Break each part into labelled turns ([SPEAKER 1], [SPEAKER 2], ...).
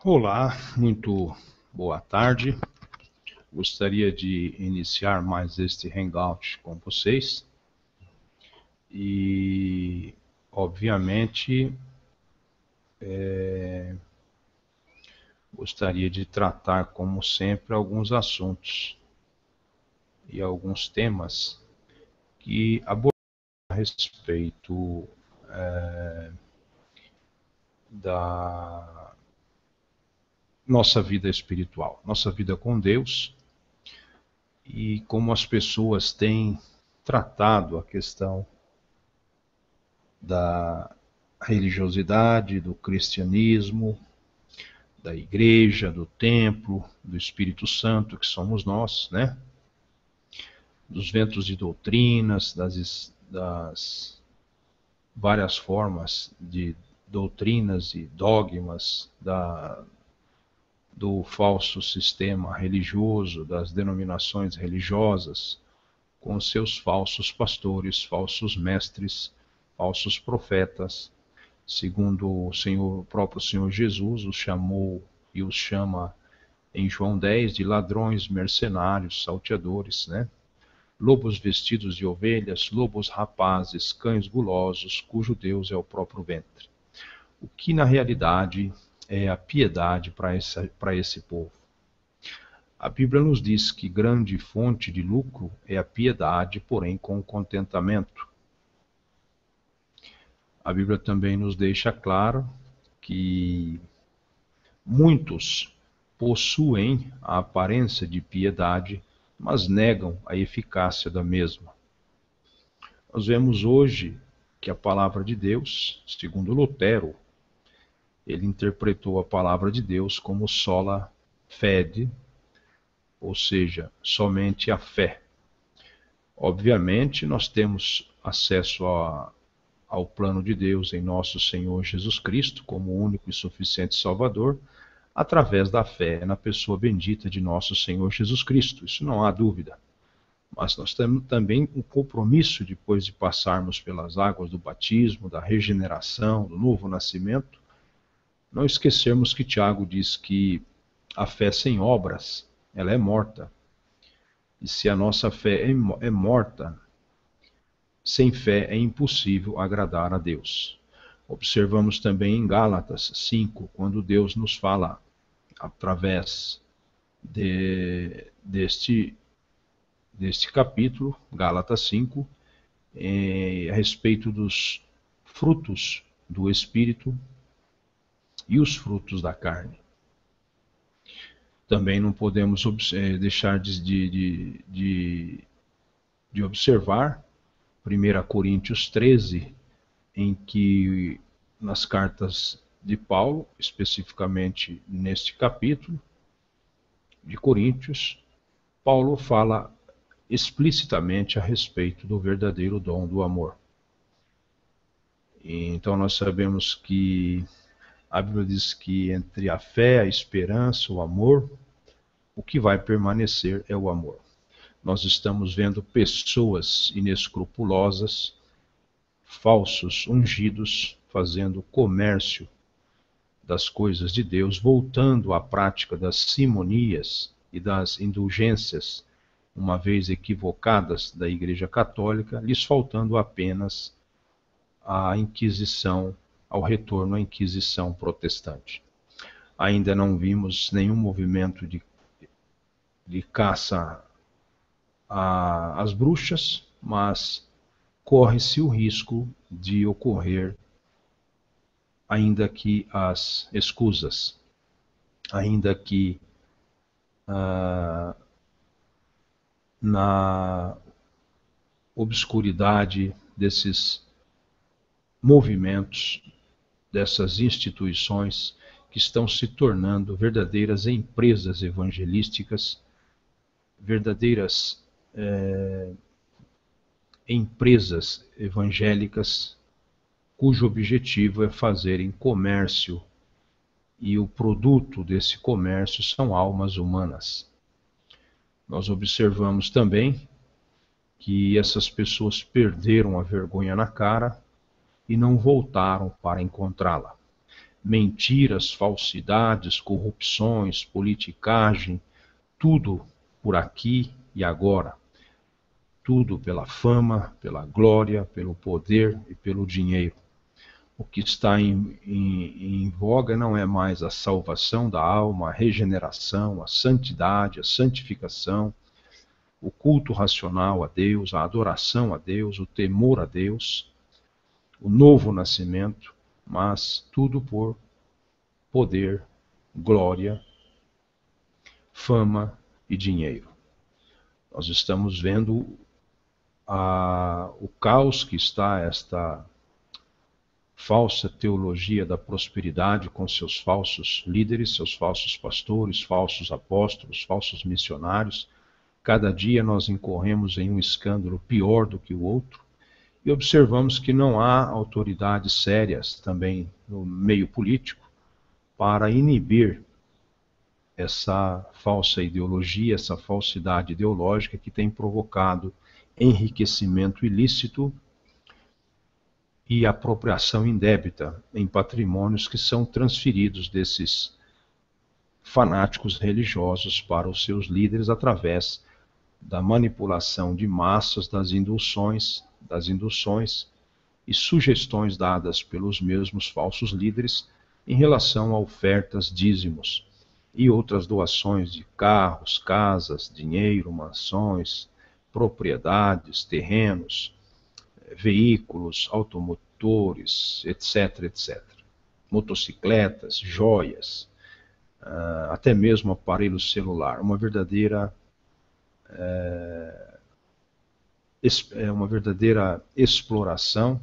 [SPEAKER 1] Olá, muito boa tarde. Gostaria de iniciar mais este hangout com vocês e, obviamente, gostaria de tratar, como sempre, alguns assuntos e alguns temas que abordam a respeito da nossa vida espiritual, nossa vida com Deus e como as pessoas têm tratado a questão da religiosidade, do cristianismo, da igreja, do templo, do Espírito Santo, que somos nós, né? Dos ventos de doutrinas, das várias formas de doutrinas e dogmas do falso sistema religioso, das denominações religiosas, com seus falsos pastores, falsos mestres, falsos profetas, segundo o próprio Senhor Jesus os chamou e os chama em João 10 de ladrões, mercenários, salteadores, né? Lobos vestidos de ovelhas, lobos rapazes, cães gulosos, cujo Deus é o próprio ventre. O que na realidade é a piedade para esse povo? A Bíblia nos diz que grande fonte de lucro é a piedade, porém com contentamento. A Bíblia também nos deixa claro que muitos possuem a aparência de piedade, mas negam a eficácia da mesma. Nós vemos hoje que a palavra de Deus, segundo Lutero, ele interpretou a palavra de Deus como sola fide, ou seja, somente a fé. Obviamente, nós temos acesso ao plano de Deus em nosso Senhor Jesus Cristo, como único e suficiente Salvador, através da fé na pessoa bendita de nosso Senhor Jesus Cristo. Isso não há dúvida. Mas nós temos também um compromisso, depois de passarmos pelas águas do batismo, da regeneração, do novo nascimento, não esquecermos que Tiago diz que a fé sem obras, ela é morta. E se a nossa fé é morta, sem fé é impossível agradar a Deus. Observamos também em Gálatas 5, quando Deus nos fala, através deste capítulo, Gálatas 5, a respeito dos frutos do Espírito e os frutos da carne. Também não podemos deixar de observar 1 Coríntios 13, em que nas cartas de Paulo, especificamente neste capítulo de Coríntios, Paulo fala explicitamente a respeito do verdadeiro dom do amor. E então nós sabemos que a Bíblia diz que entre a fé, a esperança, o amor, o que vai permanecer é o amor. Nós estamos vendo pessoas inescrupulosas, falsos ungidos, fazendo comércio das coisas de Deus, voltando à prática das simonias e das indulgências, uma vez equivocadas, da Igreja Católica, lhes faltando apenas a Inquisição, ao retorno à Inquisição protestante. Ainda não vimos nenhum movimento de caça às bruxas, mas corre-se o risco de ocorrer ainda que as escusas, ainda que na obscuridade desses movimentos, dessas instituições que estão se tornando verdadeiras empresas evangelísticas, verdadeiras empresas evangélicas, cujo objetivo é fazerem comércio, e o produto desse comércio são almas humanas. Nós observamos também que essas pessoas perderam a vergonha na cara e não voltaram para encontrá-la. mentiras, falsidades, corrupções, politicagem, tudo por aqui e agora. Tudo pela fama, pela glória, pelo poder e pelo dinheiro. O que está em voga não é mais a salvação da alma, a regeneração, a santidade, a santificação, o culto racional a Deus, a adoração a Deus, o temor a Deus, o novo nascimento, mas tudo por poder, glória, fama e dinheiro. Nós estamos vendo o caos que está esta falsa teologia da prosperidade com seus falsos líderes, seus falsos pastores, falsos apóstolos, falsos missionários. Cada dia nós incorremos em um escândalo pior do que o outro e observamos que não há autoridades sérias também no meio político para inibir essa falsa ideologia, essa falsidade ideológica que tem provocado enriquecimento ilícito e apropriação indébita em patrimônios que são transferidos desses fanáticos religiosos para os seus líderes através da manipulação de massas, das induções e sugestões dadas pelos mesmos falsos líderes em relação a ofertas, dízimos e outras doações de carros, casas, dinheiro, mansões, propriedades, terrenos, veículos, automotores, etc, etc. Motocicletas, joias, até mesmo aparelho celular. Uma verdadeira exploração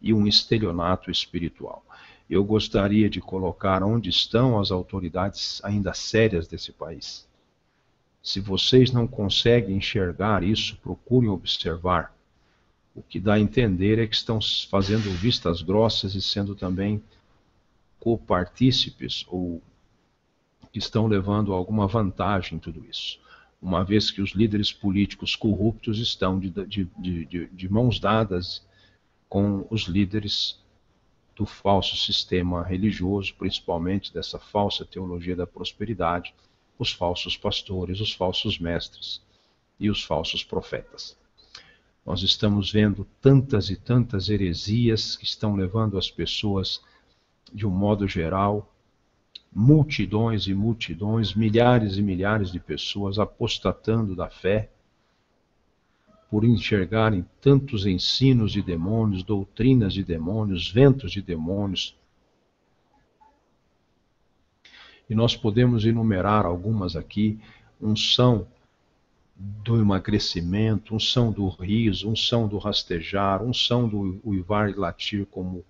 [SPEAKER 1] e um estelionato espiritual. Eu gostaria de colocar onde estão as autoridades ainda sérias desse país. Se vocês não conseguem enxergar isso, procurem observar. O que dá a entender é que estão fazendo vistas grossas e sendo também copartícipes ou que estão levando alguma vantagem em tudo isso. Uma vez que os líderes políticos corruptos estão de mãos dadas com os líderes do falso sistema religioso, principalmente dessa falsa teologia da prosperidade, os falsos pastores, os falsos mestres e os falsos profetas. Nós estamos vendo tantas e tantas heresias que estão levando as pessoas, de um modo geral, multidões e multidões, milhares e milhares de pessoas apostatando da fé, por enxergarem tantos ensinos de demônios, doutrinas de demônios, ventos de demônios. E nós podemos enumerar algumas aqui: unção do emagrecimento, unção do riso, unção do rastejar, unção do uivar e latir como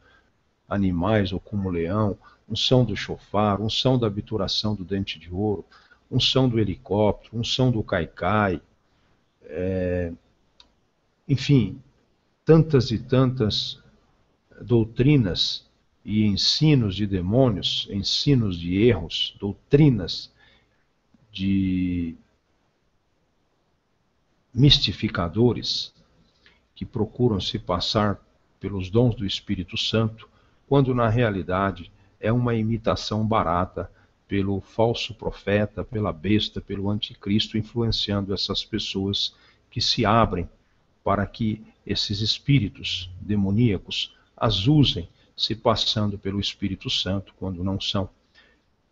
[SPEAKER 1] animais ou como leão, unção do chofar, unção da obturação do dente de ouro, unção do helicóptero, unção do caicai, enfim, tantas e tantas doutrinas e ensinos de demônios, ensinos de erros, doutrinas de mistificadores que procuram se passar pelos dons do Espírito Santo, quando na realidade é uma imitação barata pelo falso profeta, pela besta, pelo anticristo, influenciando essas pessoas que se abrem para que esses espíritos demoníacos as usem, se passando pelo Espírito Santo, quando não são.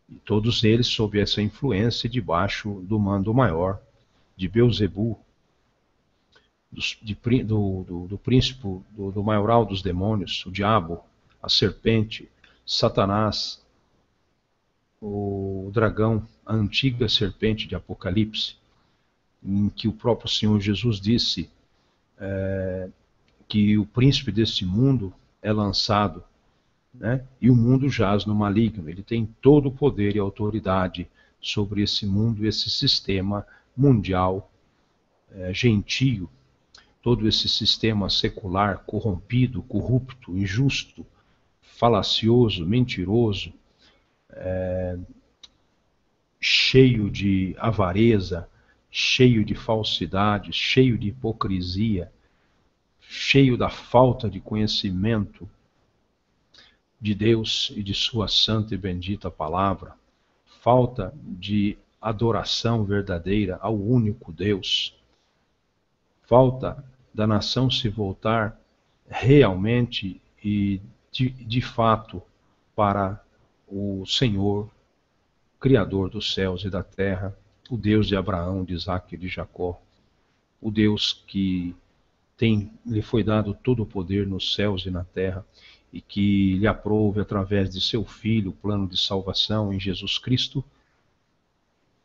[SPEAKER 1] E todos eles sob essa influência, debaixo do mando maior de Belzebu, do príncipe, do maioral dos demônios, o diabo, a serpente, Satanás, o dragão, a antiga serpente de Apocalipse, em que o próprio Senhor Jesus disse que o príncipe deste mundo é lançado, né? E o mundo jaz no maligno. Ele tem todo o poder e autoridade sobre esse mundo, esse sistema mundial gentio, todo esse sistema secular corrompido, corrupto, injusto, falacioso, mentiroso, cheio de avareza, cheio de falsidade, cheio de hipocrisia, cheio da falta de conhecimento de Deus e de sua santa e bendita palavra, falta de adoração verdadeira ao único Deus, falta da nação se voltar realmente e de fato para o Senhor, Criador dos céus e da terra, o Deus de Abraão, de Isaque e de Jacó, o Deus que lhe foi dado todo o poder nos céus e na terra, e que lhe aprove, através de seu Filho, o plano de salvação em Jesus Cristo,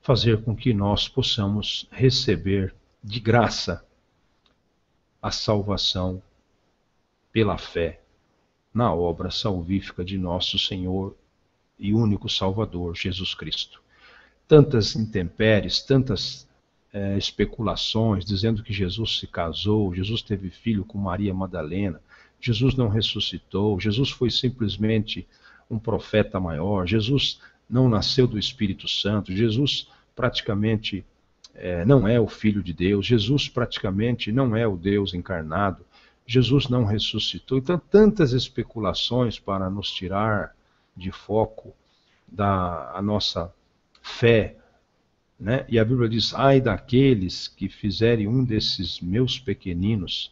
[SPEAKER 1] fazer com que nós possamos receber de graça a salvação pela fé na obra salvífica de nosso Senhor e único Salvador, Jesus Cristo. Tantas intempéries, tantas especulações, dizendo que Jesus se casou, Jesus teve filho com Maria Madalena, Jesus não ressuscitou, Jesus foi simplesmente um profeta maior, Jesus não nasceu do Espírito Santo, Jesus praticamente não é o Filho de Deus, Jesus praticamente não é o Deus encarnado, Jesus não ressuscitou. Então, tantas especulações para nos tirar de foco da nossa fé, né? E a Bíblia diz, ai daqueles que fizerem um desses meus pequeninos,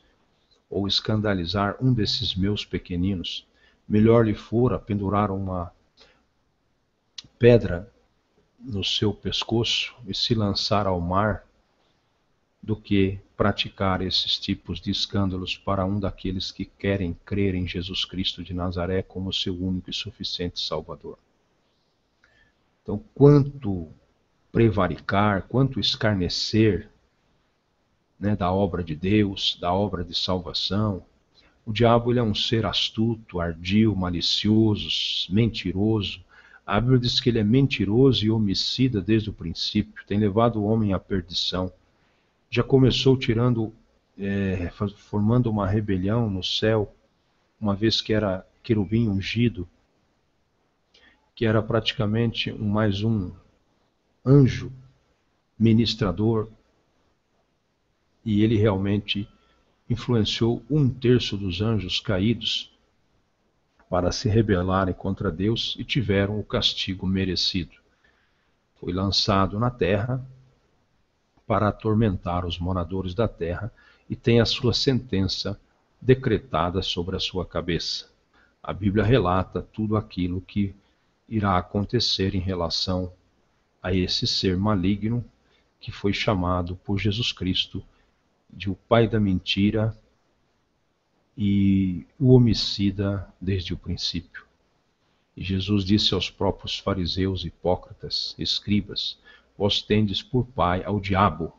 [SPEAKER 1] ou escandalizar um desses meus pequeninos, melhor lhe fora pendurar uma pedra no seu pescoço e se lançar ao mar, do que praticar esses tipos de escândalos para um daqueles que querem crer em Jesus Cristo de Nazaré como seu único e suficiente Salvador. Então, quanto prevaricar, quanto escarnecer, né, da obra de Deus, da obra de salvação. O diabo, ele é um ser astuto, ardil, malicioso, mentiroso. A Bíblia diz que ele é mentiroso e homicida desde o princípio, tem levado o homem à perdição. Já começou formando uma rebelião no céu, uma vez que era querubim ungido, que era praticamente mais um anjo ministrador, e ele realmente influenciou 1/3 dos anjos caídos para se rebelarem contra Deus e tiveram o castigo merecido. Foi lançado na terra para atormentar os moradores da terra e tem a sua sentença decretada sobre a sua cabeça. A Bíblia relata tudo aquilo que irá acontecer em relação a esse ser maligno que foi chamado por Jesus Cristo de o pai da mentira e o homicida desde o princípio. E Jesus disse aos próprios fariseus, hipócritas, escribas, vós tendes por pai ao diabo,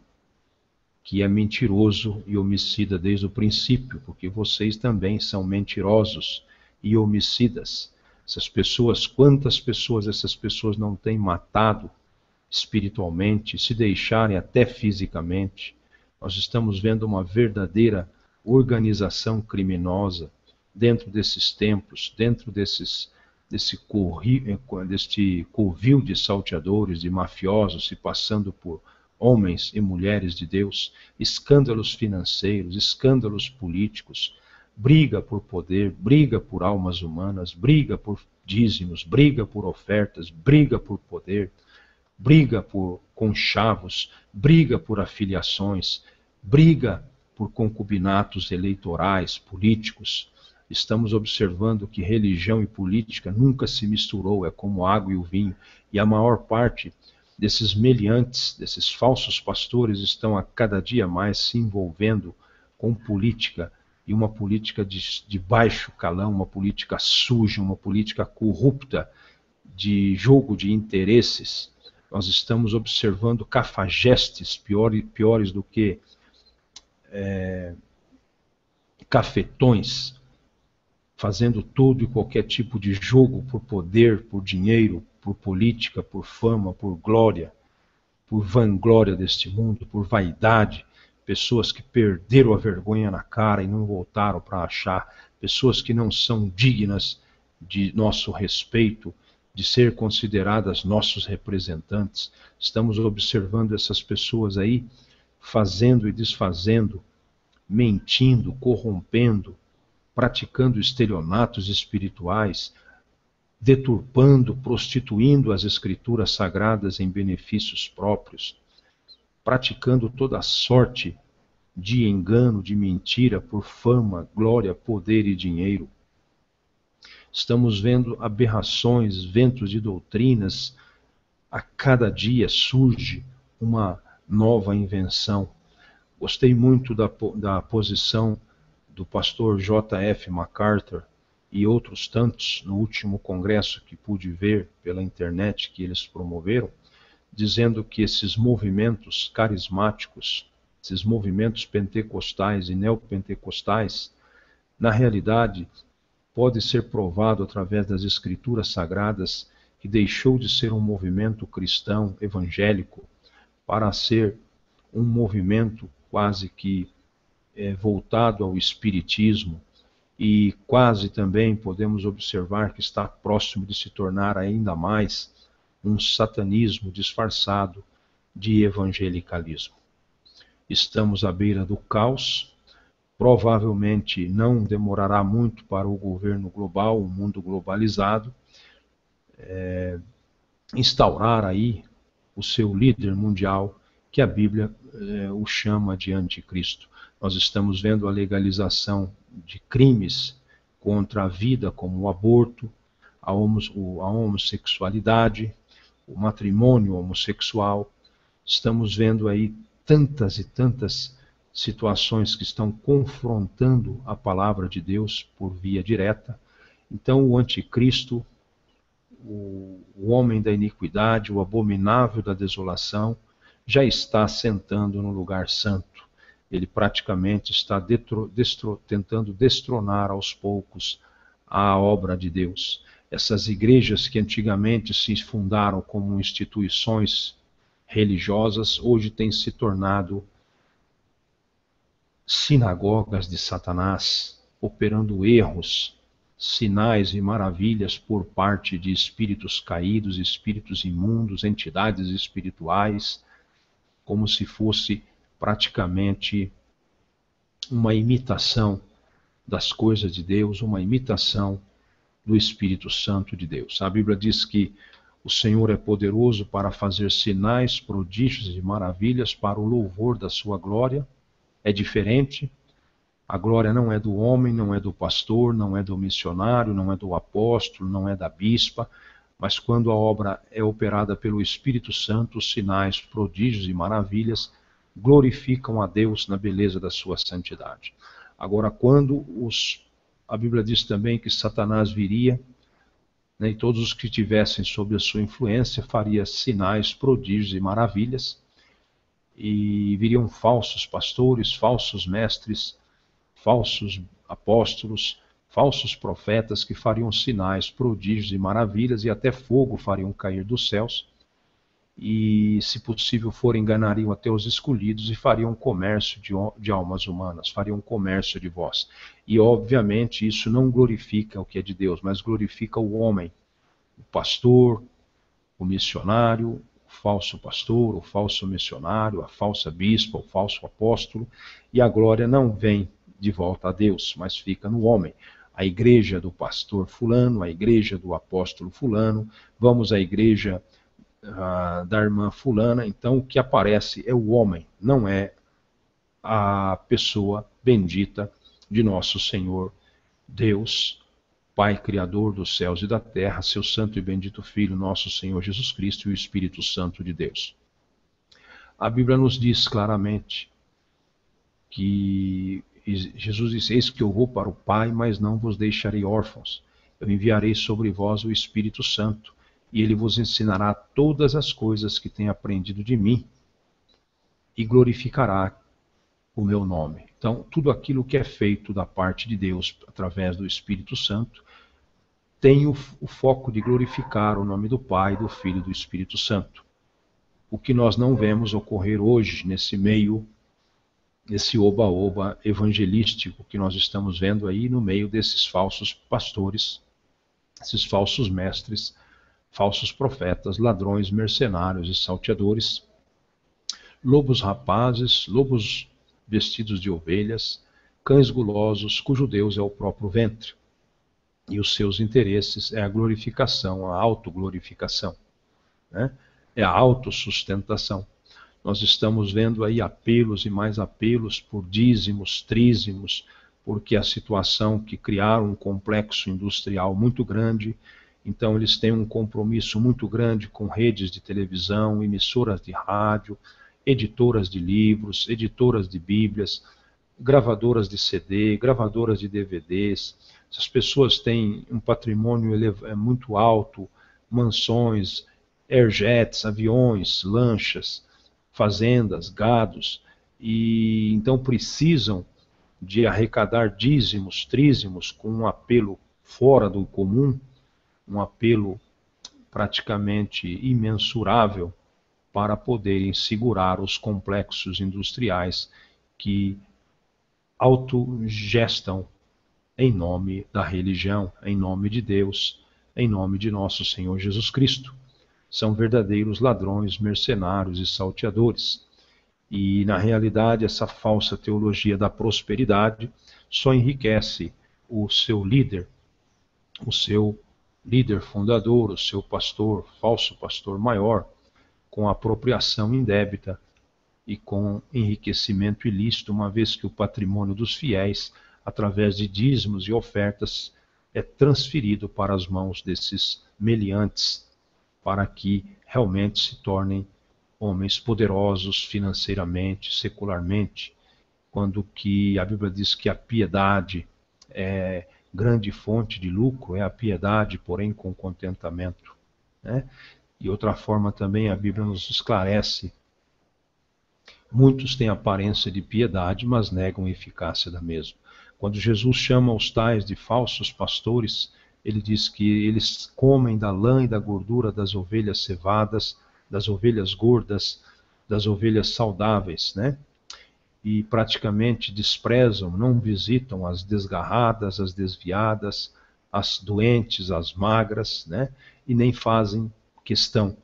[SPEAKER 1] que é mentiroso e homicida desde o princípio, porque vocês também são mentirosos e homicidas. Quantas pessoas essas pessoas não têm matado espiritualmente, se deixarem até fisicamente? Nós estamos vendo uma verdadeira organização criminosa dentro desses templos, dentro deste covil de salteadores, de mafiosos, se passando por homens e mulheres de Deus, escândalos financeiros, escândalos políticos, briga por poder, briga por almas humanas, briga por dízimos, briga por ofertas, briga por poder, briga por conchavos, briga por afiliações, briga por concubinatos eleitorais, políticos. Estamos observando que religião e política nunca se misturou, é como água e o vinho, e a maior parte desses meliantes, desses falsos pastores, estão a cada dia mais se envolvendo com política, e uma política de baixo calão, uma política suja, uma política corrupta, de jogo de interesses. Nós estamos observando cafajestes piores do que cafetões, fazendo todo e qualquer tipo de jogo por poder, por dinheiro, por política, por fama, por glória, por vanglória deste mundo, por vaidade. Pessoas que perderam a vergonha na cara e não voltaram para achar. Pessoas que não são dignas de nosso respeito, de ser consideradas nossos representantes. Estamos observando essas pessoas aí fazendo e desfazendo, mentindo, corrompendo, praticando estelionatos espirituais, deturpando, prostituindo as escrituras sagradas em benefícios próprios, praticando toda sorte de engano, de mentira, por fama, glória, poder e dinheiro. Estamos vendo aberrações, ventos de doutrinas. A cada dia surge uma nova invenção. Gostei muito da posição do pastor J.F. MacArthur e outros tantos no último congresso que pude ver pela internet que eles promoveram, dizendo que esses movimentos carismáticos, esses movimentos pentecostais e neopentecostais, na realidade, pode ser provado através das escrituras sagradas que deixou de ser um movimento cristão evangélico para ser um movimento quase que voltado ao espiritismo, e quase também podemos observar que está próximo de se tornar ainda mais um satanismo disfarçado de evangelicalismo. Estamos à beira do caos. Provavelmente não demorará muito para o governo global, o mundo globalizado, instaurar aí o seu líder mundial, que a Bíblia o chama de anticristo. Nós estamos vendo a legalização de crimes contra a vida, como o aborto, a homossexualidade, o matrimônio homossexual. Estamos vendo aí tantas e tantas situações que estão confrontando a palavra de Deus por via direta. Então o anticristo, o homem da iniquidade, o abominável da desolação, já está sentando no lugar santo. Ele praticamente está tentando destronar aos poucos a obra de Deus. Essas igrejas que antigamente se fundaram como instituições religiosas, hoje têm se tornado sinagogas de Satanás, operando erros, sinais e maravilhas por parte de espíritos caídos, espíritos imundos, entidades espirituais, como se fosse praticamente uma imitação das coisas de Deus, uma imitação do Espírito Santo de Deus. A Bíblia diz que o Senhor é poderoso para fazer sinais, prodígios e maravilhas para o louvor da sua glória. É diferente. A glória não é do homem, não é do pastor, não é do missionário, não é do apóstolo, não é da bispa, mas quando a obra é operada pelo Espírito Santo, os sinais, prodígios e maravilhas glorificam a Deus na beleza da sua santidade. Agora, quando a Bíblia diz também que Satanás viria, né, e todos os que tivessem sob a sua influência faria sinais, prodígios e maravilhas, e viriam falsos pastores, falsos mestres, falsos apóstolos, falsos profetas que fariam sinais, prodígios e maravilhas, e até fogo fariam cair dos céus, e, se possível for, enganariam até os escolhidos e fariam comércio de almas humanas, fariam comércio de vós. E, obviamente, isso não glorifica o que é de Deus, mas glorifica o homem, o pastor, o missionário, o falso pastor, o falso missionário, a falsa bispa, o falso apóstolo, e a glória não vem de volta a Deus, mas fica no homem. A igreja do pastor fulano, a igreja do apóstolo fulano, vamos à igreja da irmã fulana. Então o que aparece é o homem, não é a pessoa bendita de nosso Senhor Deus, Pai Criador dos céus e da terra, seu santo e bendito Filho, nosso Senhor Jesus Cristo, e o Espírito Santo de Deus. A Bíblia nos diz claramente que Jesus disse: eis que eu vou para o Pai, mas não vos deixarei órfãos. Eu enviarei sobre vós o Espírito Santo, e ele vos ensinará todas as coisas que tem aprendido de mim, e glorificará o meu nome. Então, tudo aquilo que é feito da parte de Deus, através do Espírito Santo, tem o foco de glorificar o nome do Pai, do Filho e do Espírito Santo. O que nós não vemos ocorrer hoje, nesse meio, esse oba-oba evangelístico que nós estamos vendo aí no meio desses falsos pastores, esses falsos mestres, falsos profetas, ladrões, mercenários e salteadores, lobos rapazes, lobos vestidos de ovelhas, cães gulosos, cujo Deus é o próprio ventre. e os seus interesses é a glorificação, a autoglorificação, né? É a autossustentação. Nós estamos vendo aí apelos e mais apelos por dízimos, trízimos, porque a situação que criaram um complexo industrial muito grande, então eles têm um compromisso muito grande com redes de televisão, emissoras de rádio, editoras de livros, editoras de bíblias, gravadoras de CD, gravadoras de DVDs. Essas pessoas têm um patrimônio muito alto, mansões, airjets, aviões, lanchas, fazendas, gados, e então precisam de arrecadar dízimos, trízimos, com um apelo fora do comum, um apelo praticamente imensurável para poderem segurar os complexos industriais que autogestam em nome da religião, em nome de Deus, em nome de nosso Senhor Jesus Cristo. São verdadeiros ladrões, mercenários e salteadores. E, na realidade, essa falsa teologia da prosperidade só enriquece o seu líder fundador, o seu pastor, falso pastor maior, com apropriação indébita e com enriquecimento ilícito, uma vez que o patrimônio dos fiéis, através de dízimos e ofertas, é transferido para as mãos desses meliantes, para que realmente se tornem homens poderosos financeiramente, secularmente, quando que a Bíblia diz que a piedade é grande fonte de lucro, é a piedade, porém com contentamento, né? E outra forma também a Bíblia nos esclarece: muitos têm aparência de piedade, mas negam a eficácia da mesma. Quando Jesus chama os tais de falsos pastores, ele diz que eles comem da lã e da gordura das ovelhas cevadas, das ovelhas gordas, das ovelhas saudáveis, né? E praticamente desprezam, não visitam as desgarradas, as desviadas, as doentes, as magras, né? E nem fazem questão.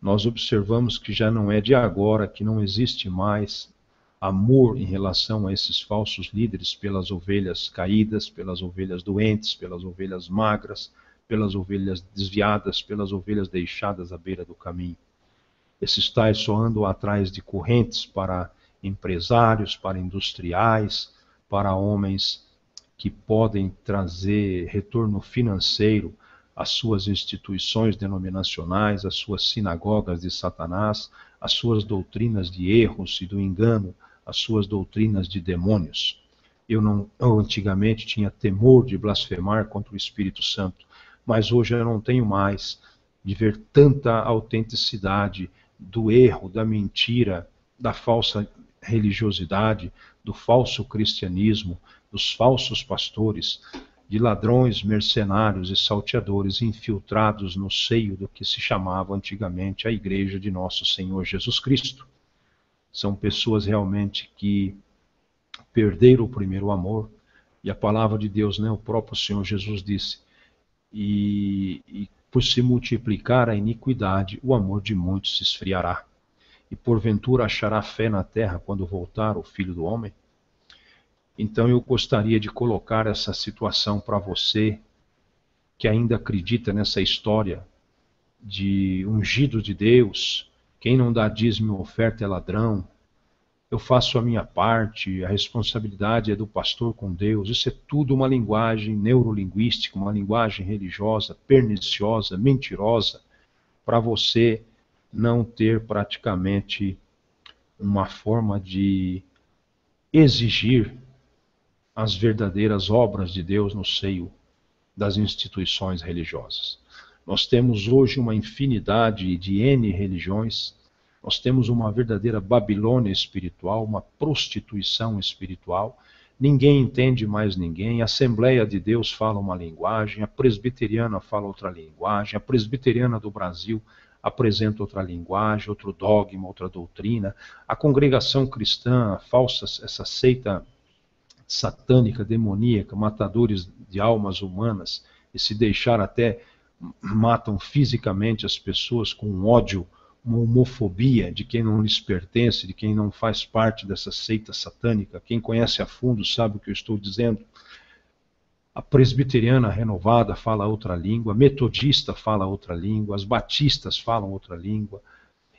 [SPEAKER 1] Nós observamos que já não é de agora, que não existe mais amor em relação a esses falsos líderes pelas ovelhas caídas, pelas ovelhas doentes, pelas ovelhas magras, pelas ovelhas desviadas, pelas ovelhas deixadas à beira do caminho. Esses tais só andam atrás de correntes para empresários, para industriais, para homens que podem trazer retorno financeiro às suas instituições denominacionais, às suas sinagogas de Satanás, às suas doutrinas de erros e do engano, às suas doutrinas de demônios. Eu antigamente tinha temor de blasfemar contra o Espírito Santo, mas hoje eu não tenho mais, de ver tanta autenticidade do erro, da mentira, da falsa religiosidade, do falso cristianismo, dos falsos pastores, de ladrões, mercenários e salteadores infiltrados no seio do que se chamava antigamente a Igreja de Nosso Senhor Jesus Cristo. São pessoas realmente que perderam o primeiro amor, e a palavra de Deus, né, o próprio Senhor Jesus disse, e por se multiplicar a iniquidade, o amor de muitos se esfriará. E porventura achará fé na terra quando voltar o Filho do Homem? Então eu gostaria de colocar essa situação para você que ainda acredita nessa história de ungido de Deus, quem não dá dízimo e oferta é ladrão, eu faço a minha parte, a responsabilidade é do pastor com Deus. Isso é tudo uma linguagem neurolinguística, uma linguagem religiosa, perniciosa, mentirosa, para você não ter praticamente uma forma de exigir as verdadeiras obras de Deus no seio das instituições religiosas. Nós temos hoje uma infinidade de N religiões, nós temos uma verdadeira Babilônia espiritual, uma prostituição espiritual, ninguém entende mais ninguém, a Assembleia de Deus fala uma linguagem, a presbiteriana fala outra linguagem, a presbiteriana do Brasil apresenta outra linguagem, outro dogma, outra doutrina, a congregação cristã, a falsa, essa seita satânica, demoníaca, matadores de almas humanas, e se deixar até matam fisicamente as pessoas com um ódio, uma homofobia de quem não lhes pertence, de quem não faz parte dessa seita satânica. Quem conhece a fundo sabe o que eu estou dizendo. A presbiteriana renovada fala outra língua, a metodista fala outra língua, as batistas falam outra língua.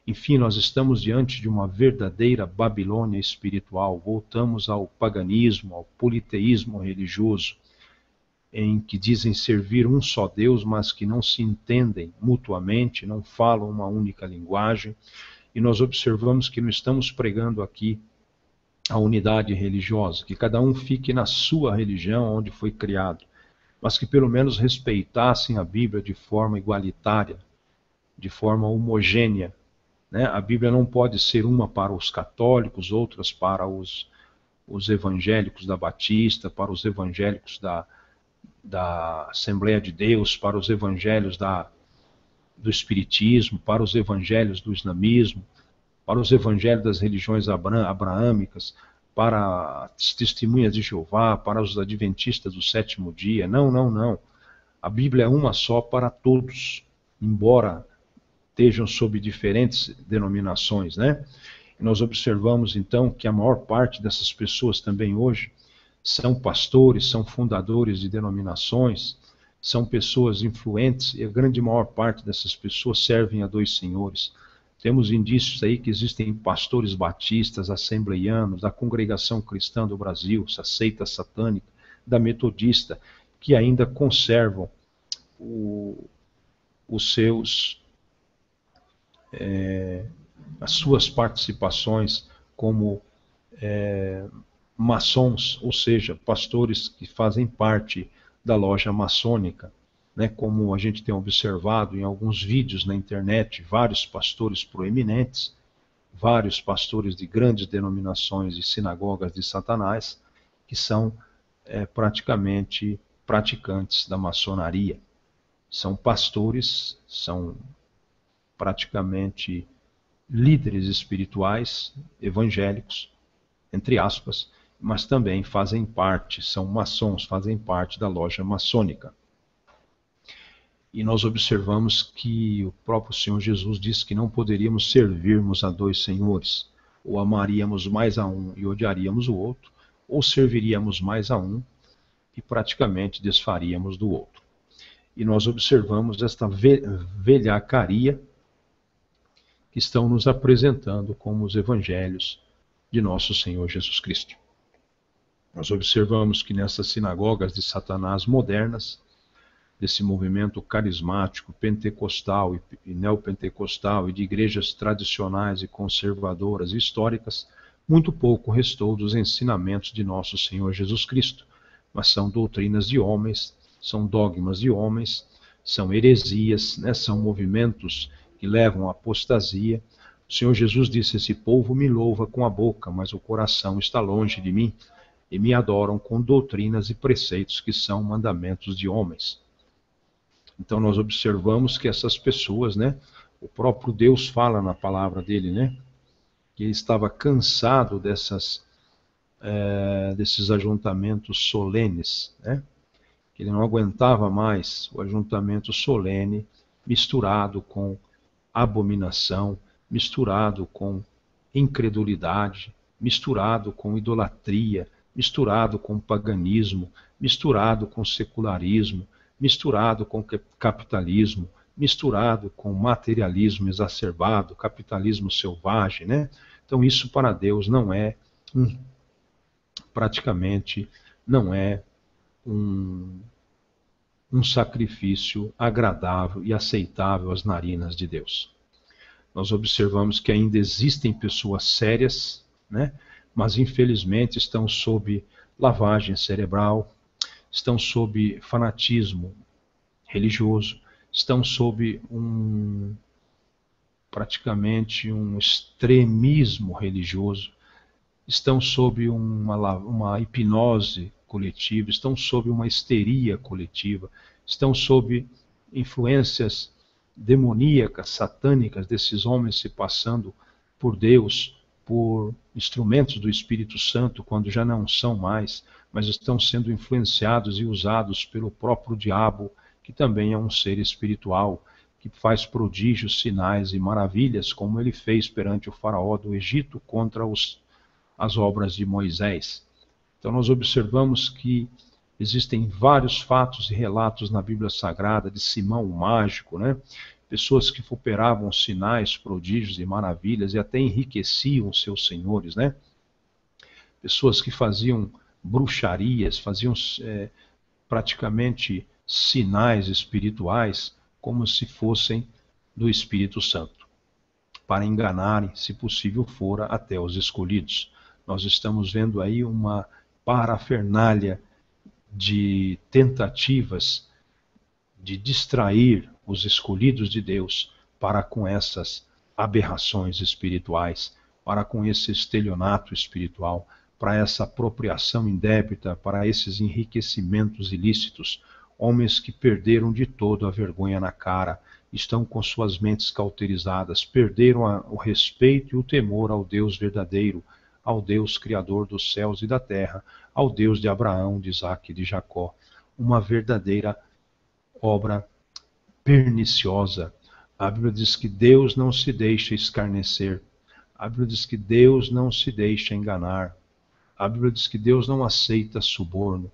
[SPEAKER 1] Enfim, nós estamos diante de uma verdadeira Babilônia espiritual. Voltamos ao paganismo, ao politeísmo religioso, em que dizem servir um só Deus, mas que não se entendem mutuamente, não falam uma única linguagem. E nós observamos que não estamos pregando aqui a unidade religiosa, que cada um fique na sua religião, onde foi criado, mas que pelo menos respeitassem a Bíblia de forma igualitária, de forma homogênea, né? A Bíblia não pode ser uma para os católicos, outras para os evangélicos da Batista, para os evangélicos da Assembleia de Deus, para os evangelhos do Espiritismo, para os evangelhos do Islamismo, para os evangelhos das religiões abraâmicas, para as testemunhas de Jeová, para os adventistas do sétimo dia. Não, não, não. A Bíblia é uma só para todos, embora estejam sob diferentes denominações, né? E nós observamos então que a maior parte dessas pessoas também hoje são pastores, são fundadores de denominações, são pessoas influentes, e a grande maior parte dessas pessoas servem a dois senhores. Temos indícios aí que existem pastores batistas, assembleianos, da Congregação Cristã do Brasil, essa seita satânica, da Metodista, que ainda conservam as suas participações como maçons, ou seja, pastores que fazem parte da loja maçônica, né, como a gente tem observado em alguns vídeos na internet, vários pastores proeminentes, vários pastores de grandes denominações e sinagogas de Satanás, que são praticamente praticantes da maçonaria. São pastores, são praticamente líderes espirituais, evangélicos, entre aspas, mas também fazem parte, são maçons, fazem parte da loja maçônica. E nós observamos que o próprio Senhor Jesus disse que não poderíamos servirmos a dois senhores. Ou amaríamos mais a um e odiaríamos o outro, ou serviríamos mais a um e praticamente desfaríamos do outro. E nós observamos esta velhacaria que estão nos apresentando como os evangelhos de nosso Senhor Jesus Cristo. Nós observamos que nessas sinagogas de Satanás modernas, desse movimento carismático, pentecostal e neopentecostal e de igrejas tradicionais e conservadoras e históricas, muito pouco restou dos ensinamentos de nosso Senhor Jesus Cristo, mas são doutrinas de homens, são dogmas de homens, são heresias, né? São movimentos que levam à apostasia. O Senhor Jesus disse: esse povo me louva com a boca, mas o coração está longe de mim, e me adoram com doutrinas e preceitos que são mandamentos de homens. Então nós observamos que essas pessoas, né, o próprio Deus fala na palavra dele, né, que ele estava cansado desses ajuntamentos solenes, né, que ele não aguentava mais o ajuntamento solene misturado com abominação, misturado com incredulidade, misturado com idolatria, misturado com paganismo, misturado com secularismo, misturado com capitalismo, misturado com materialismo exacerbado, capitalismo selvagem, né? Então isso para Deus não é praticamente não é um sacrifício agradável e aceitável às narinas de Deus. Nós observamos que ainda existem pessoas sérias, né? Mas infelizmente estão sob lavagem cerebral, estão sob fanatismo religioso, estão sob praticamente um extremismo religioso, estão sob uma hipnose coletiva, estão sob uma histeria coletiva, estão sob influências demoníacas, satânicas desses homens se passando por Deus, por instrumentos do Espírito Santo, quando já não são mais, mas estão sendo influenciados e usados pelo próprio diabo, que também é um ser espiritual, que faz prodígios, sinais e maravilhas, como ele fez perante o faraó do Egito contra as obras de Moisés. Então nós observamos que Existem vários fatos e relatos na Bíblia Sagrada de Simão o Mágico, né? Pessoas que operavam sinais, prodígios e maravilhas e até enriqueciam seus senhores, né? Pessoas que faziam bruxarias, faziam praticamente sinais espirituais como se fossem do Espírito Santo, para enganarem, se possível fora, até os escolhidos. Nós estamos vendo aí uma parafernália de tentativas de distrair os escolhidos de Deus para com essas aberrações espirituais, para com esse estelionato espiritual, para essa apropriação indébita, para esses enriquecimentos ilícitos. Homens que perderam de todo a vergonha na cara, estão com suas mentes cauterizadas, perderam o respeito e o temor ao Deus verdadeiro, ao Deus Criador dos céus e da terra, ao Deus de Abraão, de Isaque e de Jacó. Uma verdadeira obra perniciosa. A Bíblia diz que Deus não se deixa escarnecer. A Bíblia diz que Deus não se deixa enganar. A Bíblia diz que Deus não aceita suborno.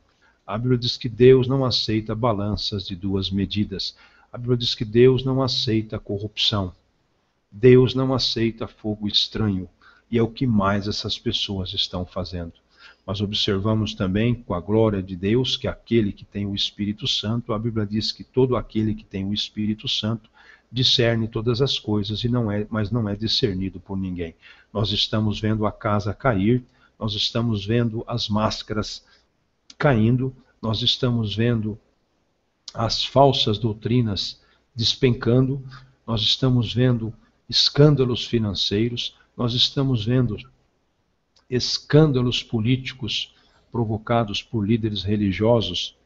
[SPEAKER 1] A Bíblia diz que Deus não aceita balanças de duas medidas. A Bíblia diz que Deus não aceita corrupção. Deus não aceita fogo estranho. E é o que mais essas pessoas estão fazendo. Nós observamos também, com a glória de Deus, que aquele que tem o Espírito Santo, a Bíblia diz que todo aquele que tem o Espírito Santo discerne todas as coisas, mas não é discernido por ninguém. Nós estamos vendo a casa cair, nós estamos vendo as máscaras caindo, nós estamos vendo as falsas doutrinas despencando, nós estamos vendo escândalos financeiros, nós estamos vendo escândalos políticos provocados por líderes religiosos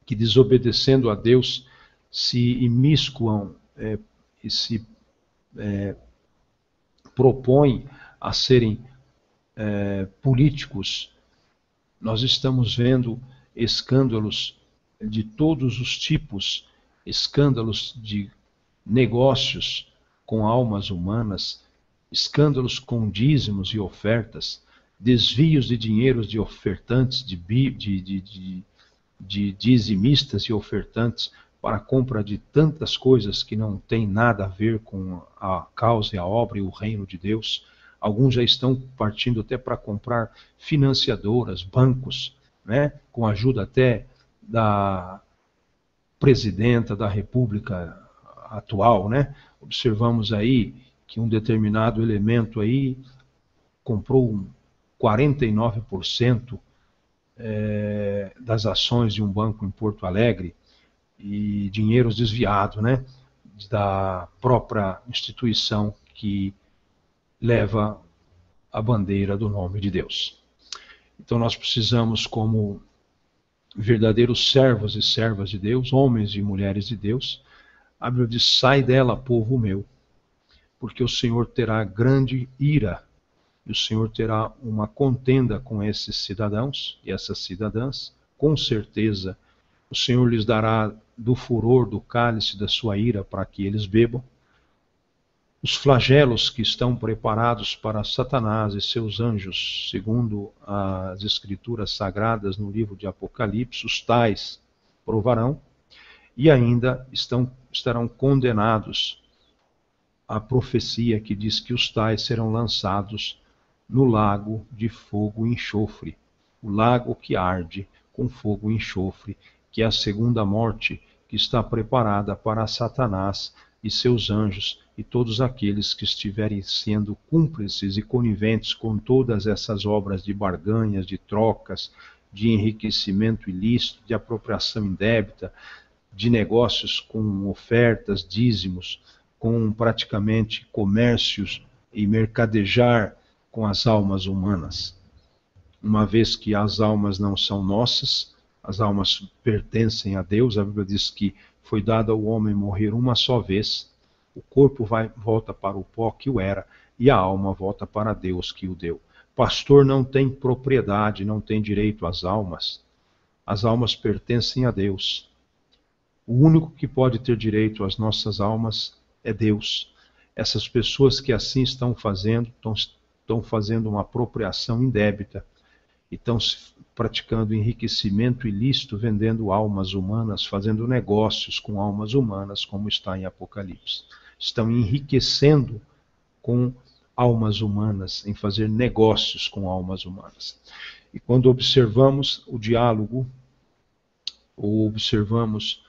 [SPEAKER 1] que, desobedecendo a Deus, se imiscuam e se propõem a serem políticos. Nós estamos vendo escândalos de todos os tipos, escândalos de negócios com almas humanas, escândalos com dízimos e ofertas, desvios de dinheiros de ofertantes, de dizimistas e ofertantes para a compra de tantas coisas que não tem nada a ver com a causa e a obra e o reino de Deus. Alguns já estão partindo até para comprar financiadoras, bancos, né, com ajuda até da presidenta da República atual, né? Observamos aí que um determinado elemento aí comprou 49% das ações de um banco em Porto Alegre e dinheiros desviados, né, da própria instituição que leva a bandeira do nome de Deus. Então nós precisamos, como verdadeiros servos e servas de Deus, homens e mulheres de Deus, a Bíblia diz: sai dela, povo meu, porque o Senhor terá grande ira, e o Senhor terá uma contenda com esses cidadãos e essas cidadãs. Com certeza, o Senhor lhes dará do furor do cálice da sua ira para que eles bebam. Os flagelos que estão preparados para Satanás e seus anjos, segundo as Escrituras Sagradas no livro de Apocalipse, os tais provarão, e ainda estarão condenados a profecia que diz que os tais serão lançados no lago de fogo e enxofre, o lago que arde com fogo e enxofre, que é a segunda morte que está preparada para Satanás e seus anjos e todos aqueles que estiverem sendo cúmplices e coniventes com todas essas obras de barganhas, de trocas, de enriquecimento ilícito, de apropriação indébita, de negócios com ofertas, dízimos, com praticamente comércios e mercadejar com as almas humanas. Uma vez que as almas não são nossas, as almas pertencem a Deus, a Bíblia diz que foi dado ao homem morrer uma só vez, o corpo volta para o pó que o era, e a alma volta para Deus que o deu. Pastor não tem propriedade, não tem direito às almas pertencem a Deus. O único que pode ter direito às nossas almas é Deus. Essas pessoas que assim estão fazendo uma apropriação indébita, e estão praticando enriquecimento ilícito, vendendo almas humanas, fazendo negócios com almas humanas, como está em Apocalipse. Estão enriquecendo com almas humanas, em fazer negócios com almas humanas. E quando observamos o diálogo, ou observamos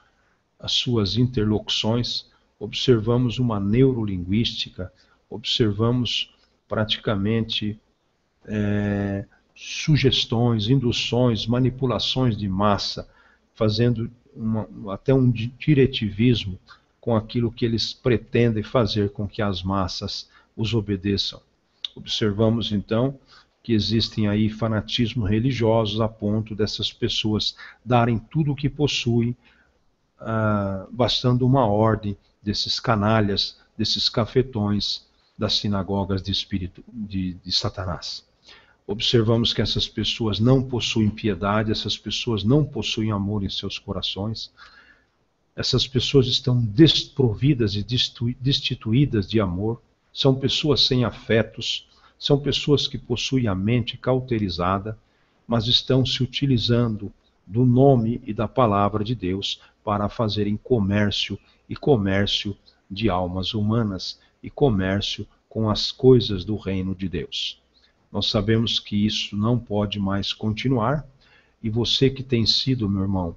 [SPEAKER 1] as suas interlocuções, observamos uma neurolinguística, observamos praticamente sugestões, induções, manipulações de massa, fazendo até um diretivismo com aquilo que eles pretendem fazer com que as massas os obedeçam. Observamos então que existem aí fanatismos religiosos a ponto dessas pessoas darem tudo o que possuem, bastando uma ordem desses canalhas, desses cafetões das sinagogas de Satanás. Observamos que essas pessoas não possuem piedade, essas pessoas não possuem amor em seus corações, essas pessoas estão desprovidas e destituídas de amor, são pessoas sem afetos, são pessoas que possuem a mente cauterizada, mas estão se utilizando do nome e da palavra de Deus para fazerem comércio de almas humanas e comércio com as coisas do reino de Deus. Nós sabemos que isso não pode mais continuar, e você que tem sido, meu irmão,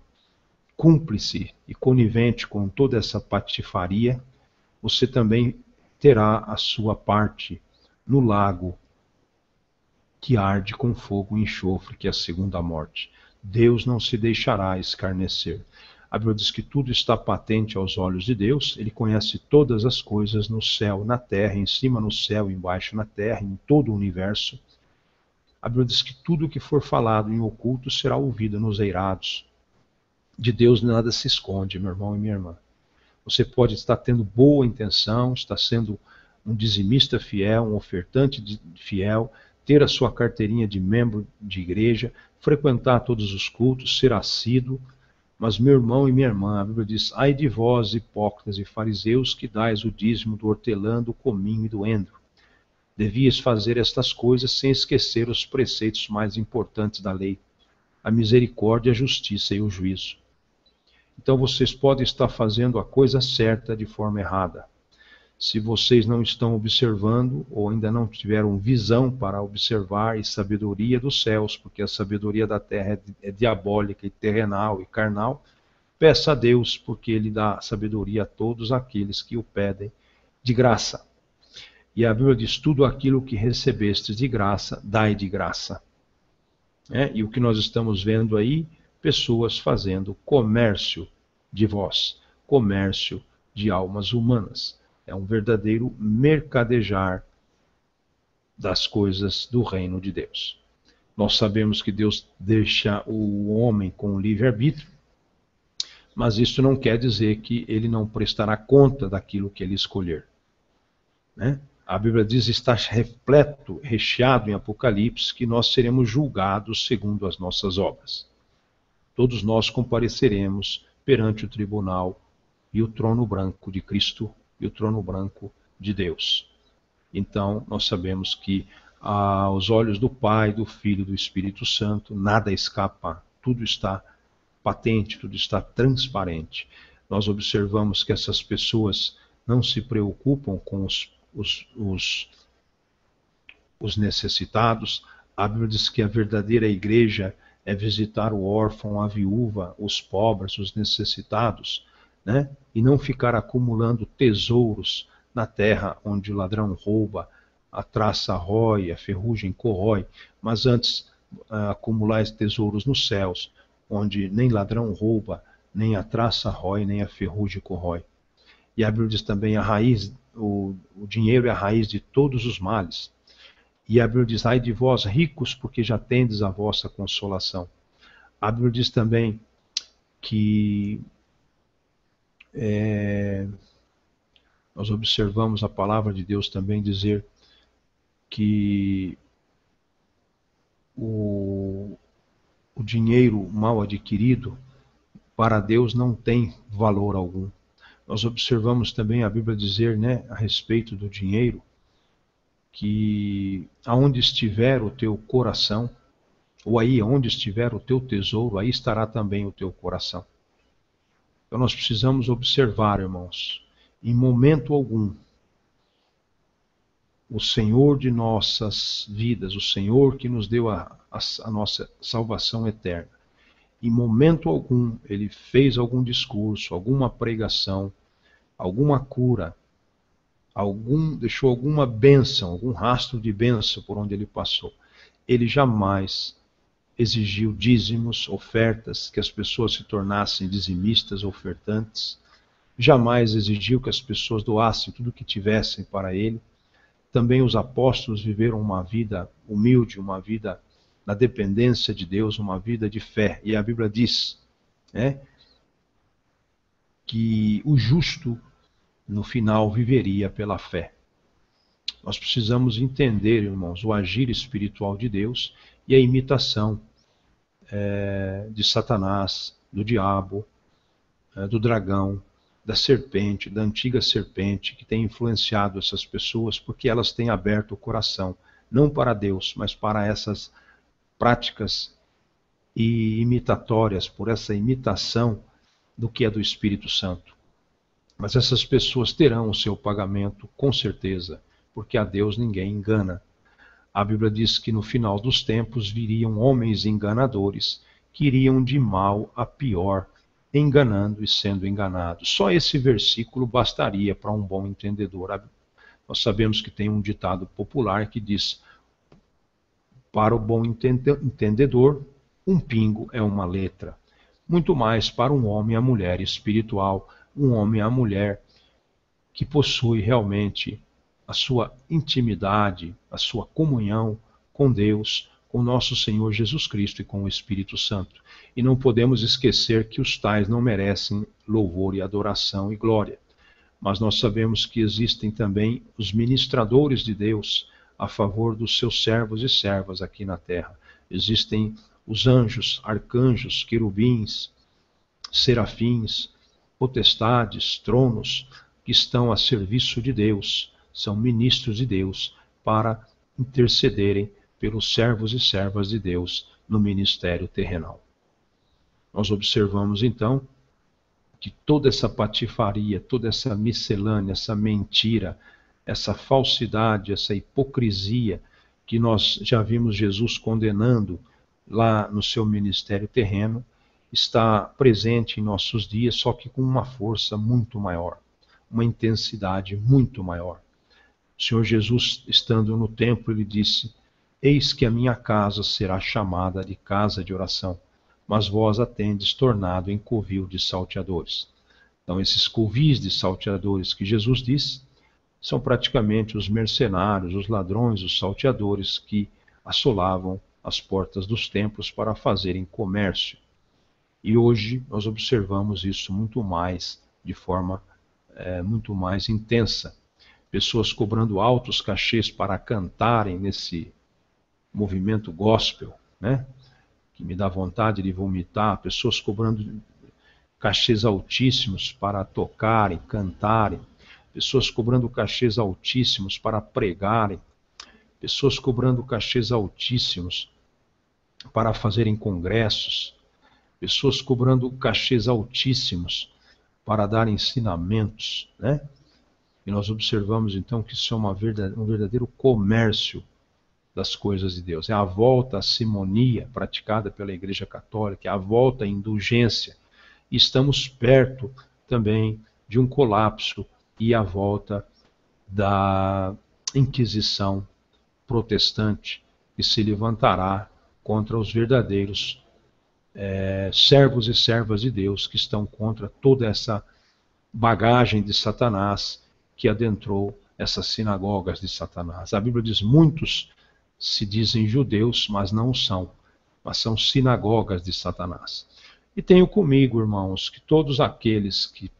[SPEAKER 1] cúmplice e conivente com toda essa patifaria, você também terá a sua parte no lago que arde com fogo e enxofre, que é a segunda morte. Deus não se deixará escarnecer. A Bíblia diz que tudo está patente aos olhos de Deus, Ele conhece todas as coisas no céu, na terra, em cima no céu, embaixo na terra, em todo o universo. A Bíblia diz que tudo que for falado em oculto será ouvido nos eirados. De Deus nada se esconde, meu irmão e minha irmã. Você pode estar tendo boa intenção, estar sendo um dizimista fiel, um ofertante fiel, ter a sua carteirinha de membro de igreja, frequentar todos os cultos, ser assíduo. Mas, meu irmão e minha irmã, a Bíblia diz: ai de vós, hipócritas e fariseus, que dais o dízimo do hortelã, do cominho e do endro. Devias fazer estas coisas sem esquecer os preceitos mais importantes da lei: a misericórdia, a justiça e o juízo. Então vocês podem estar fazendo a coisa certa de forma errada. Se vocês não estão observando, ou ainda não tiveram visão para observar, e sabedoria dos céus, porque a sabedoria da terra é diabólica e terrenal e carnal, peça a Deus, porque Ele dá sabedoria a todos aqueles que o pedem de graça. E a Bíblia diz: tudo aquilo que recebestes de graça, dai de graça. E o que nós estamos vendo aí, pessoas fazendo comércio de vós, comércio de almas humanas. É um verdadeiro mercadejar das coisas do reino de Deus. Nós sabemos que Deus deixa o homem com livre-arbítrio, mas isso não quer dizer que ele não prestará conta daquilo que ele escolher. A Bíblia diz, está repleto, recheado em Apocalipse, que nós seremos julgados segundo as nossas obras. Todos nós compareceremos perante o tribunal e o trono branco de Cristo e o trono branco de Deus. Então, nós sabemos que aos olhos do Pai, do Filho e do Espírito Santo, nada escapa, tudo está patente, tudo está transparente. Nós observamos que essas pessoas não se preocupam com os necessitados. A Bíblia diz que a verdadeira igreja é visitar o órfão, a viúva, os pobres, os necessitados, e não ficar acumulando tesouros na terra, onde o ladrão rouba, a traça rói, a ferrugem corrói, mas antes acumular tesouros nos céus, onde nem ladrão rouba, nem a traça rói, nem a ferrugem corrói. E a Bíblia diz também o dinheiro é a raiz de todos os males. E a Bíblia diz: ai de vós ricos, porque já tendes a vossa consolação. A Bíblia diz também que nós observamos a palavra de Deus também dizer que o dinheiro mal adquirido para Deus não tem valor algum. Nós observamos também a Bíblia dizer, a respeito do dinheiro, que aonde estiver o teu coração, ou aí onde estiver o teu tesouro, aí estará também o teu coração. Então nós precisamos observar, irmãos, em momento algum, o Senhor de nossas vidas, o Senhor que nos deu a nossa salvação eterna, em momento algum ele fez algum discurso, alguma pregação, alguma cura, deixou alguma bênção, algum rastro de bênção por onde ele passou. Ele jamais exigiu dízimos, ofertas, que as pessoas se tornassem dizimistas, ofertantes. Jamais exigiu que as pessoas doassem tudo o que tivessem para ele. Também os apóstolos viveram uma vida humilde, uma vida na dependência de Deus, uma vida de fé. E a Bíblia diz, né, que o justo, no final, viveria pela fé. Nós precisamos entender, irmãos, o agir espiritual de Deus e a imitação de Satanás, do diabo, do dragão, da serpente, da antiga serpente, que tem influenciado essas pessoas, porque elas têm aberto o coração, não para Deus, mas para essas práticas e imitatórias, por essa imitação do que é do Espírito Santo. Mas essas pessoas terão o seu pagamento, com certeza, porque a Deus ninguém engana. A Bíblia diz que no final dos tempos viriam homens enganadores, que iriam de mal a pior, enganando e sendo enganados. Só esse versículo bastaria para um bom entendedor. Nós sabemos que tem um ditado popular que diz: para o bom entendedor, um pingo é uma letra. Muito mais para um homem e a mulher espiritual, um homem e a mulher que possui realmente a sua intimidade, a sua comunhão com Deus, com nosso Senhor Jesus Cristo e com o Espírito Santo. E não podemos esquecer que os tais não merecem louvor e adoração e glória. Mas nós sabemos que existem também os ministradores de Deus a favor dos seus servos e servas aqui na terra. Existem os anjos, arcanjos, querubins, serafins, potestades, tronos, que estão a serviço de Deus, são ministros de Deus, para intercederem pelos servos e servas de Deus no ministério terrenal. Nós observamos então que toda essa patifaria, toda essa miscelânea, essa mentira, essa falsidade, essa hipocrisia que nós já vimos Jesus condenando lá no seu ministério terreno, está presente em nossos dias, só que com uma força muito maior, uma intensidade muito maior. O Senhor Jesus, estando no templo, ele disse: eis que a minha casa será chamada de casa de oração, mas vós a tendes tornado em covil de salteadores. Então, esses covis de salteadores que Jesus disse, são praticamente os mercenários, os ladrões, os salteadores que assolavam as portas dos templos para fazerem comércio. E hoje nós observamos isso muito mais, de forma muito mais intensa. Pessoas cobrando altos cachês para cantarem nesse movimento gospel, né? Que me dá vontade de vomitar. Pessoas cobrando cachês altíssimos para tocarem, cantarem. Pessoas cobrando cachês altíssimos para pregarem. Pessoas cobrando cachês altíssimos para fazerem congressos. Pessoas cobrando cachês altíssimos para dar ensinamentos, né? E nós observamos então que isso é um verdadeiro comércio das coisas de Deus. É a volta à simonia praticada pela Igreja Católica, é a volta à indulgência. E estamos perto também de um colapso e a volta da Inquisição protestante, que se levantará contra os verdadeiros servos e servas de Deus, que estão contra toda essa bagagem de Satanás que adentrou essas sinagogas de Satanás. A Bíblia diz: muitos se dizem judeus, mas não são, mas são sinagogas de Satanás. E tenho comigo, irmãos, que todos aqueles que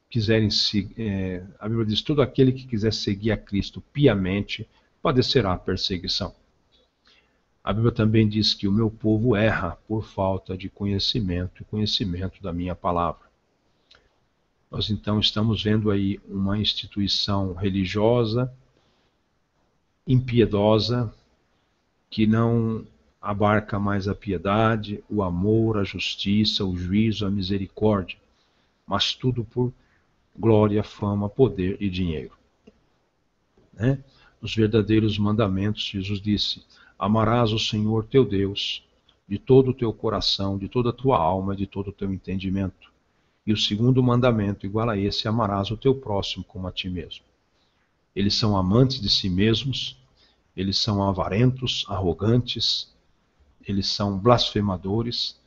[SPEAKER 1] quiserem seguir, a Bíblia diz: todo aquele que quiser seguir a Cristo piamente padecerá perseguição. A Bíblia também diz que o meu povo erra por falta de conhecimento e conhecimento da minha palavra. Nós então estamos vendo aí uma instituição religiosa, impiedosa, que não abarca mais a piedade, o amor, a justiça, o juízo, a misericórdia, mas tudo por glória, fama, poder e dinheiro. Né? Os verdadeiros mandamentos, Jesus disse: amarás o Senhor teu Deus de todo o teu coração, de toda a tua alma, de todo o teu entendimento. E o segundo mandamento, igual a esse, amarás o teu próximo como a ti mesmo. Eles são amantes de si mesmos, eles são avarentos, arrogantes, eles são blasfemadores,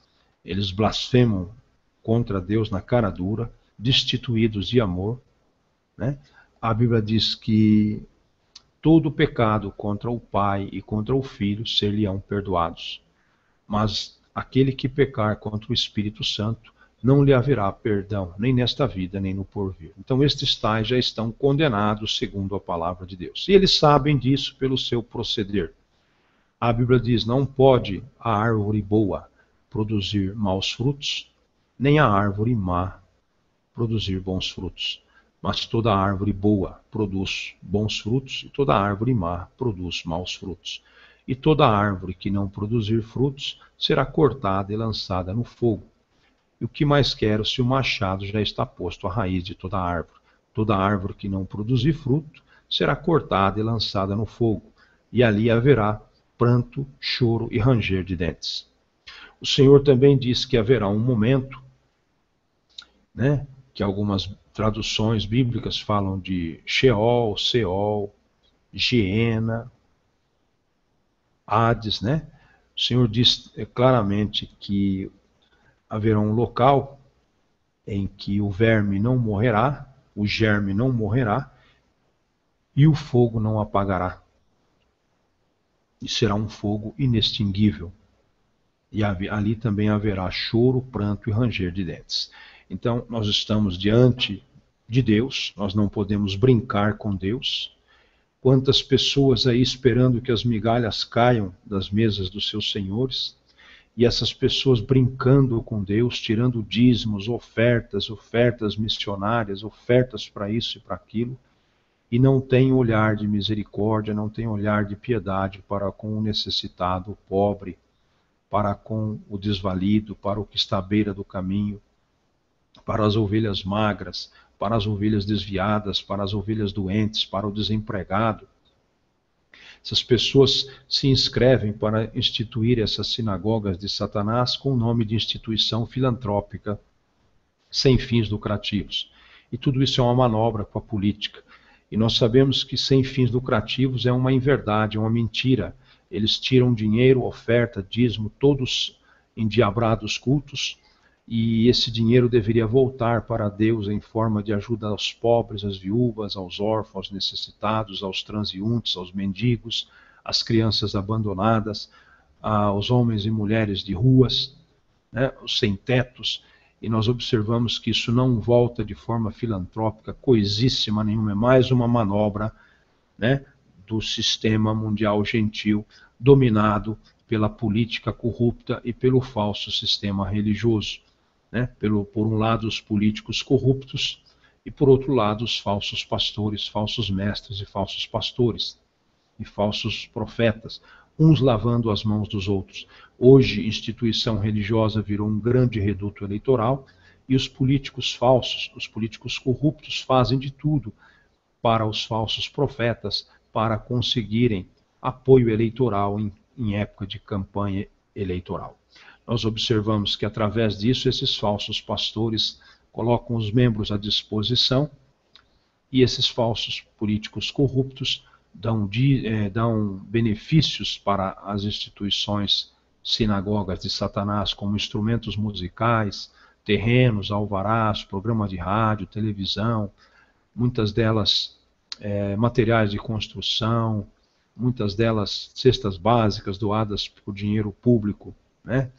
[SPEAKER 1] eles blasfemam contra Deus na cara dura, destituídos de amor. Né? A Bíblia diz que todo pecado contra o Pai e contra o Filho ser-lhe-ão perdoados. Mas aquele que pecar contra o Espírito Santo, não lhe haverá perdão, nem nesta vida, nem no porvir. Então estes tais já estão condenados segundo a palavra de Deus. E eles sabem disso pelo seu proceder. A Bíblia diz: não pode a árvore boa produzir maus frutos, nem a árvore má produzir bons frutos. Mas toda árvore boa produz bons frutos, e toda árvore má produz maus frutos. E toda árvore que não produzir frutos será cortada e lançada no fogo. E o que mais quero se o machado já está posto à raiz de toda árvore? Toda árvore que não produzir fruto será cortada e lançada no fogo, e ali haverá pranto, choro e ranger de dentes. O Senhor também diz que haverá um momento, né, que algumas traduções bíblicas falam de Sheol, Seol, Geena, Hades, né? O Senhor diz claramente que haverá um local em que o verme não morrerá, o germe não morrerá e o fogo não apagará. E será um fogo inextinguível. E ali também haverá choro, pranto e ranger de dentes. Então, nós estamos diante de Deus, nós não podemos brincar com Deus. Quantas pessoas aí esperando que as migalhas caiam das mesas dos seus senhores, e essas pessoas brincando com Deus, tirando dízimos, ofertas missionárias, ofertas para isso e para aquilo, e não tem olhar de misericórdia, não tem olhar de piedade para com o necessitado, o pobre, para com o desvalido, para o que está à beira do caminho, para as ovelhas magras, para as ovelhas desviadas, para as ovelhas doentes, para o desempregado. Essas pessoas se inscrevem para instituir essas sinagogas de Satanás com o nome de instituição filantrópica, sem fins lucrativos. E tudo isso é uma manobra com a política. E nós sabemos que sem fins lucrativos é uma inverdade, é uma mentira. Eles tiram dinheiro, oferta, dízimo, todos endiabrados cultos, e esse dinheiro deveria voltar para Deus em forma de ajuda aos pobres, às viúvas, aos órfãos, aos necessitados, aos transeuntes, aos mendigos, às crianças abandonadas, aos homens e mulheres de ruas, né, os sem-tetos. E nós observamos que isso não volta de forma filantrópica, coisíssima nenhuma, é mais uma manobra, né, do sistema mundial gentil, dominado pela política corrupta e pelo falso sistema religioso. Né? Por um lado, os políticos corruptos, e por outro lado, os falsos pastores, falsos mestres e falsos pastores, e falsos profetas, uns lavando as mãos dos outros. Hoje, instituição religiosa virou um grande reduto eleitoral, e os políticos falsos, os políticos corruptos fazem de tudo para os falsos profetas, para conseguirem apoio eleitoral em época de campanha eleitoral. Nós observamos que através disso esses falsos pastores colocam os membros à disposição, e esses falsos políticos corruptos dão benefícios para as instituições sinagogas de Satanás, como instrumentos musicais, terrenos, alvarás, programa de rádio, televisão, muitas delas materiais de construção, muitas delas cestas básicas doadas por dinheiro público, né?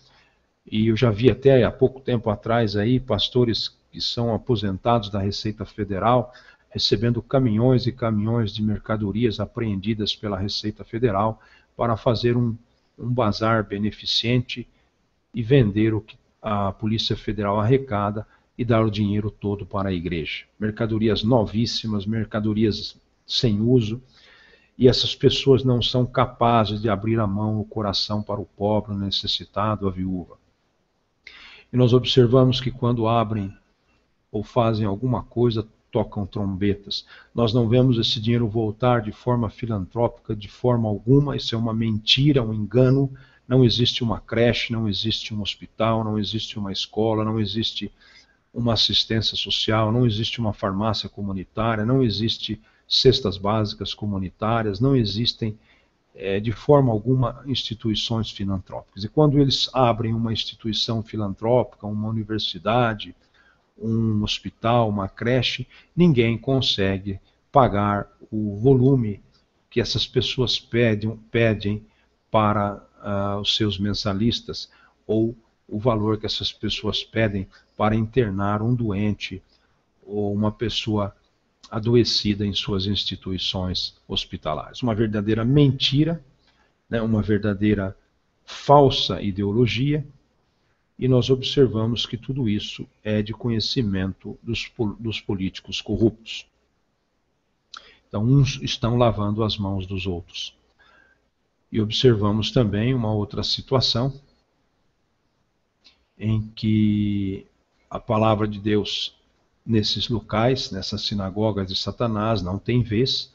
[SPEAKER 1] E eu já vi até há pouco tempo atrás aí pastores que são aposentados da Receita Federal recebendo caminhões e caminhões de mercadorias apreendidas pela Receita Federal para fazer um bazar beneficente e vender o que a Polícia Federal arrecada e dar o dinheiro todo para a igreja. Mercadorias novíssimas, mercadorias sem uso. e essas pessoas não são capazes de abrir a mão, o coração para o pobre, o necessitado, a viúva. E nós observamos que quando abrem ou fazem alguma coisa, tocam trombetas. Nós não vemos esse dinheiro voltar de forma filantrópica, de forma alguma. Isso é uma mentira, um engano. Não existe uma creche, não existe um hospital, não existe uma escola, não existe uma assistência social, não existe uma farmácia comunitária, não existe cestas básicas comunitárias, não existem de forma alguma instituições filantrópicas. E quando eles abrem uma instituição filantrópica, uma universidade, um hospital, uma creche, ninguém consegue pagar o volume que essas pessoas pedem para os seus mensalistas, ou o valor que essas pessoas pedem para internar um doente ou uma pessoa adoecida em suas instituições hospitalares. Uma verdadeira mentira, né, uma verdadeira falsa ideologia, e nós observamos que tudo isso é de conhecimento dos políticos corruptos. Então, uns estão lavando as mãos dos outros. E observamos também uma outra situação em que a palavra de Deus, nesses locais, nessas sinagogas de Satanás, não tem vez,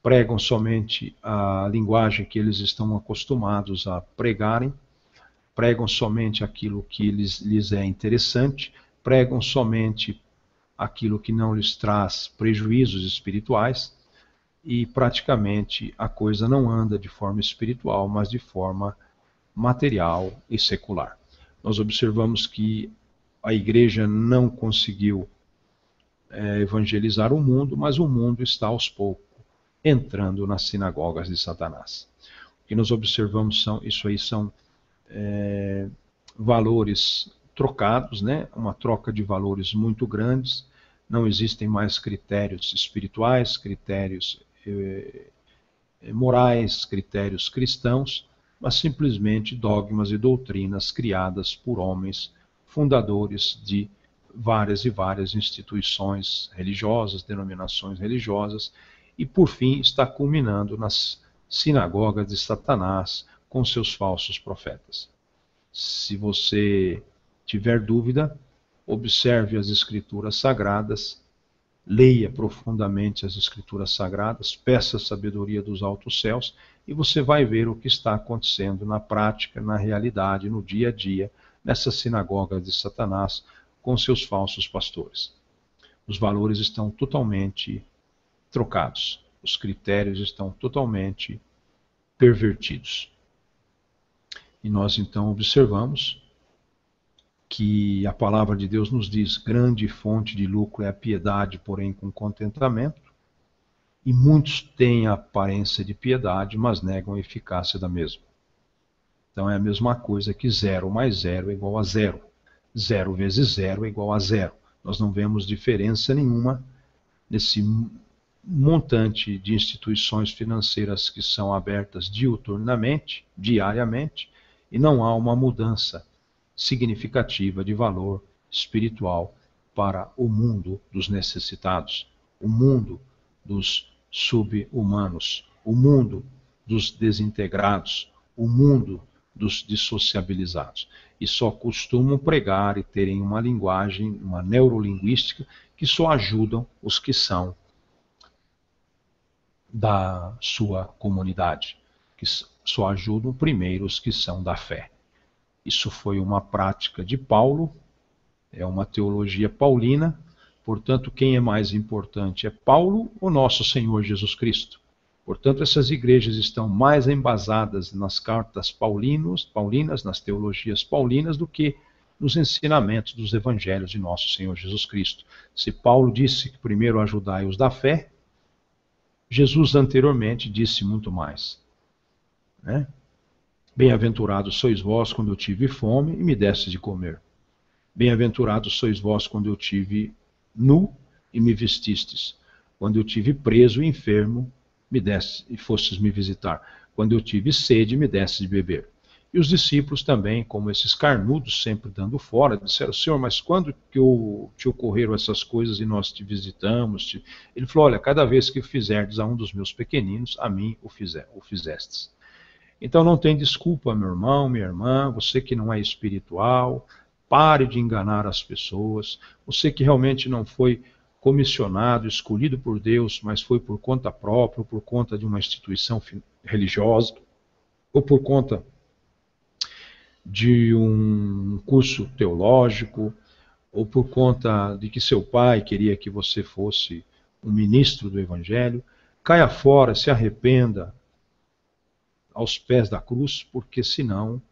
[SPEAKER 1] pregam somente a linguagem que eles estão acostumados a pregarem, pregam somente aquilo que lhes é interessante, pregam somente aquilo que não lhes traz prejuízos espirituais, e praticamente a coisa não anda de forma espiritual, mas de forma material e secular. Nós observamos que a igreja não conseguiu evangelizar o mundo, mas o mundo está aos poucos entrando nas sinagogas de Satanás. O que nós observamos são valores trocados, né? Uma troca de valores muito grandes. Não existem mais critérios espirituais, critérios morais, critérios cristãos, mas simplesmente dogmas e doutrinas criadas por homens fundadores de várias e várias instituições religiosas, denominações religiosas, e por fim está culminando nas sinagogas de Satanás com seus falsos profetas. Se você tiver dúvida, observe as Escrituras Sagradas, leia profundamente as Escrituras Sagradas, peça a sabedoria dos altos céus, e você vai ver o que está acontecendo na prática, na realidade, no dia a dia, nessas sinagogas de Satanás, com seus falsos pastores. Os valores estão totalmente trocados, os critérios estão totalmente pervertidos. E nós então observamos que a palavra de Deus nos diz: grande fonte de lucro é a piedade, porém com contentamento, e muitos têm a aparência de piedade, mas negam a eficácia da mesma. Então é a mesma coisa que 0 mais 0 é igual a 0. 0 vezes 0 é igual a 0. Nós não vemos diferença nenhuma nesse montante de instituições financeiras que são abertas diuturnamente, diariamente, e não há uma mudança significativa de valor espiritual para o mundo dos necessitados, o mundo dos sub-humanos, o mundo dos desintegrados, o mundo dos dissociabilizados. E só costumam pregar e terem uma linguagem, uma neurolinguística, que só ajudam os que são da sua comunidade, que só ajudam primeiro os que são da fé. Isso foi uma prática de Paulo, é uma teologia paulina. Portanto, quem é mais importante é Paulo ou nosso Senhor Jesus Cristo? Portanto, essas igrejas estão mais embasadas nas cartas paulinas, nas teologias paulinas, do que nos ensinamentos dos evangelhos de nosso Senhor Jesus Cristo. Se Paulo disse que primeiro ajudai os da fé, Jesus anteriormente disse muito mais, né? Bem-aventurados sois vós quando eu tive fome e me destes de comer. Bem-aventurados sois vós quando eu tive nu e me vestistes. Quando eu tive preso e enfermo, me deste e fostes me visitar. Quando eu tive sede, me deste de beber. E os discípulos também, como esses carnudos, sempre dando fora, disseram: Senhor, mas quando que te ocorreram essas coisas e nós te visitamos? Ele falou: olha, cada vez que fizerdes a um dos meus pequeninos, a mim o fizestes. Então não tem desculpa, meu irmão, minha irmã, você que não é espiritual, pare de enganar as pessoas, você que realmente não foi comissionado, escolhido por Deus, mas foi por conta própria, ou por conta de uma instituição religiosa, ou por conta de um curso teológico, ou por conta de que seu pai queria que você fosse um ministro do Evangelho, caia fora, se arrependa aos pés da cruz, porque senão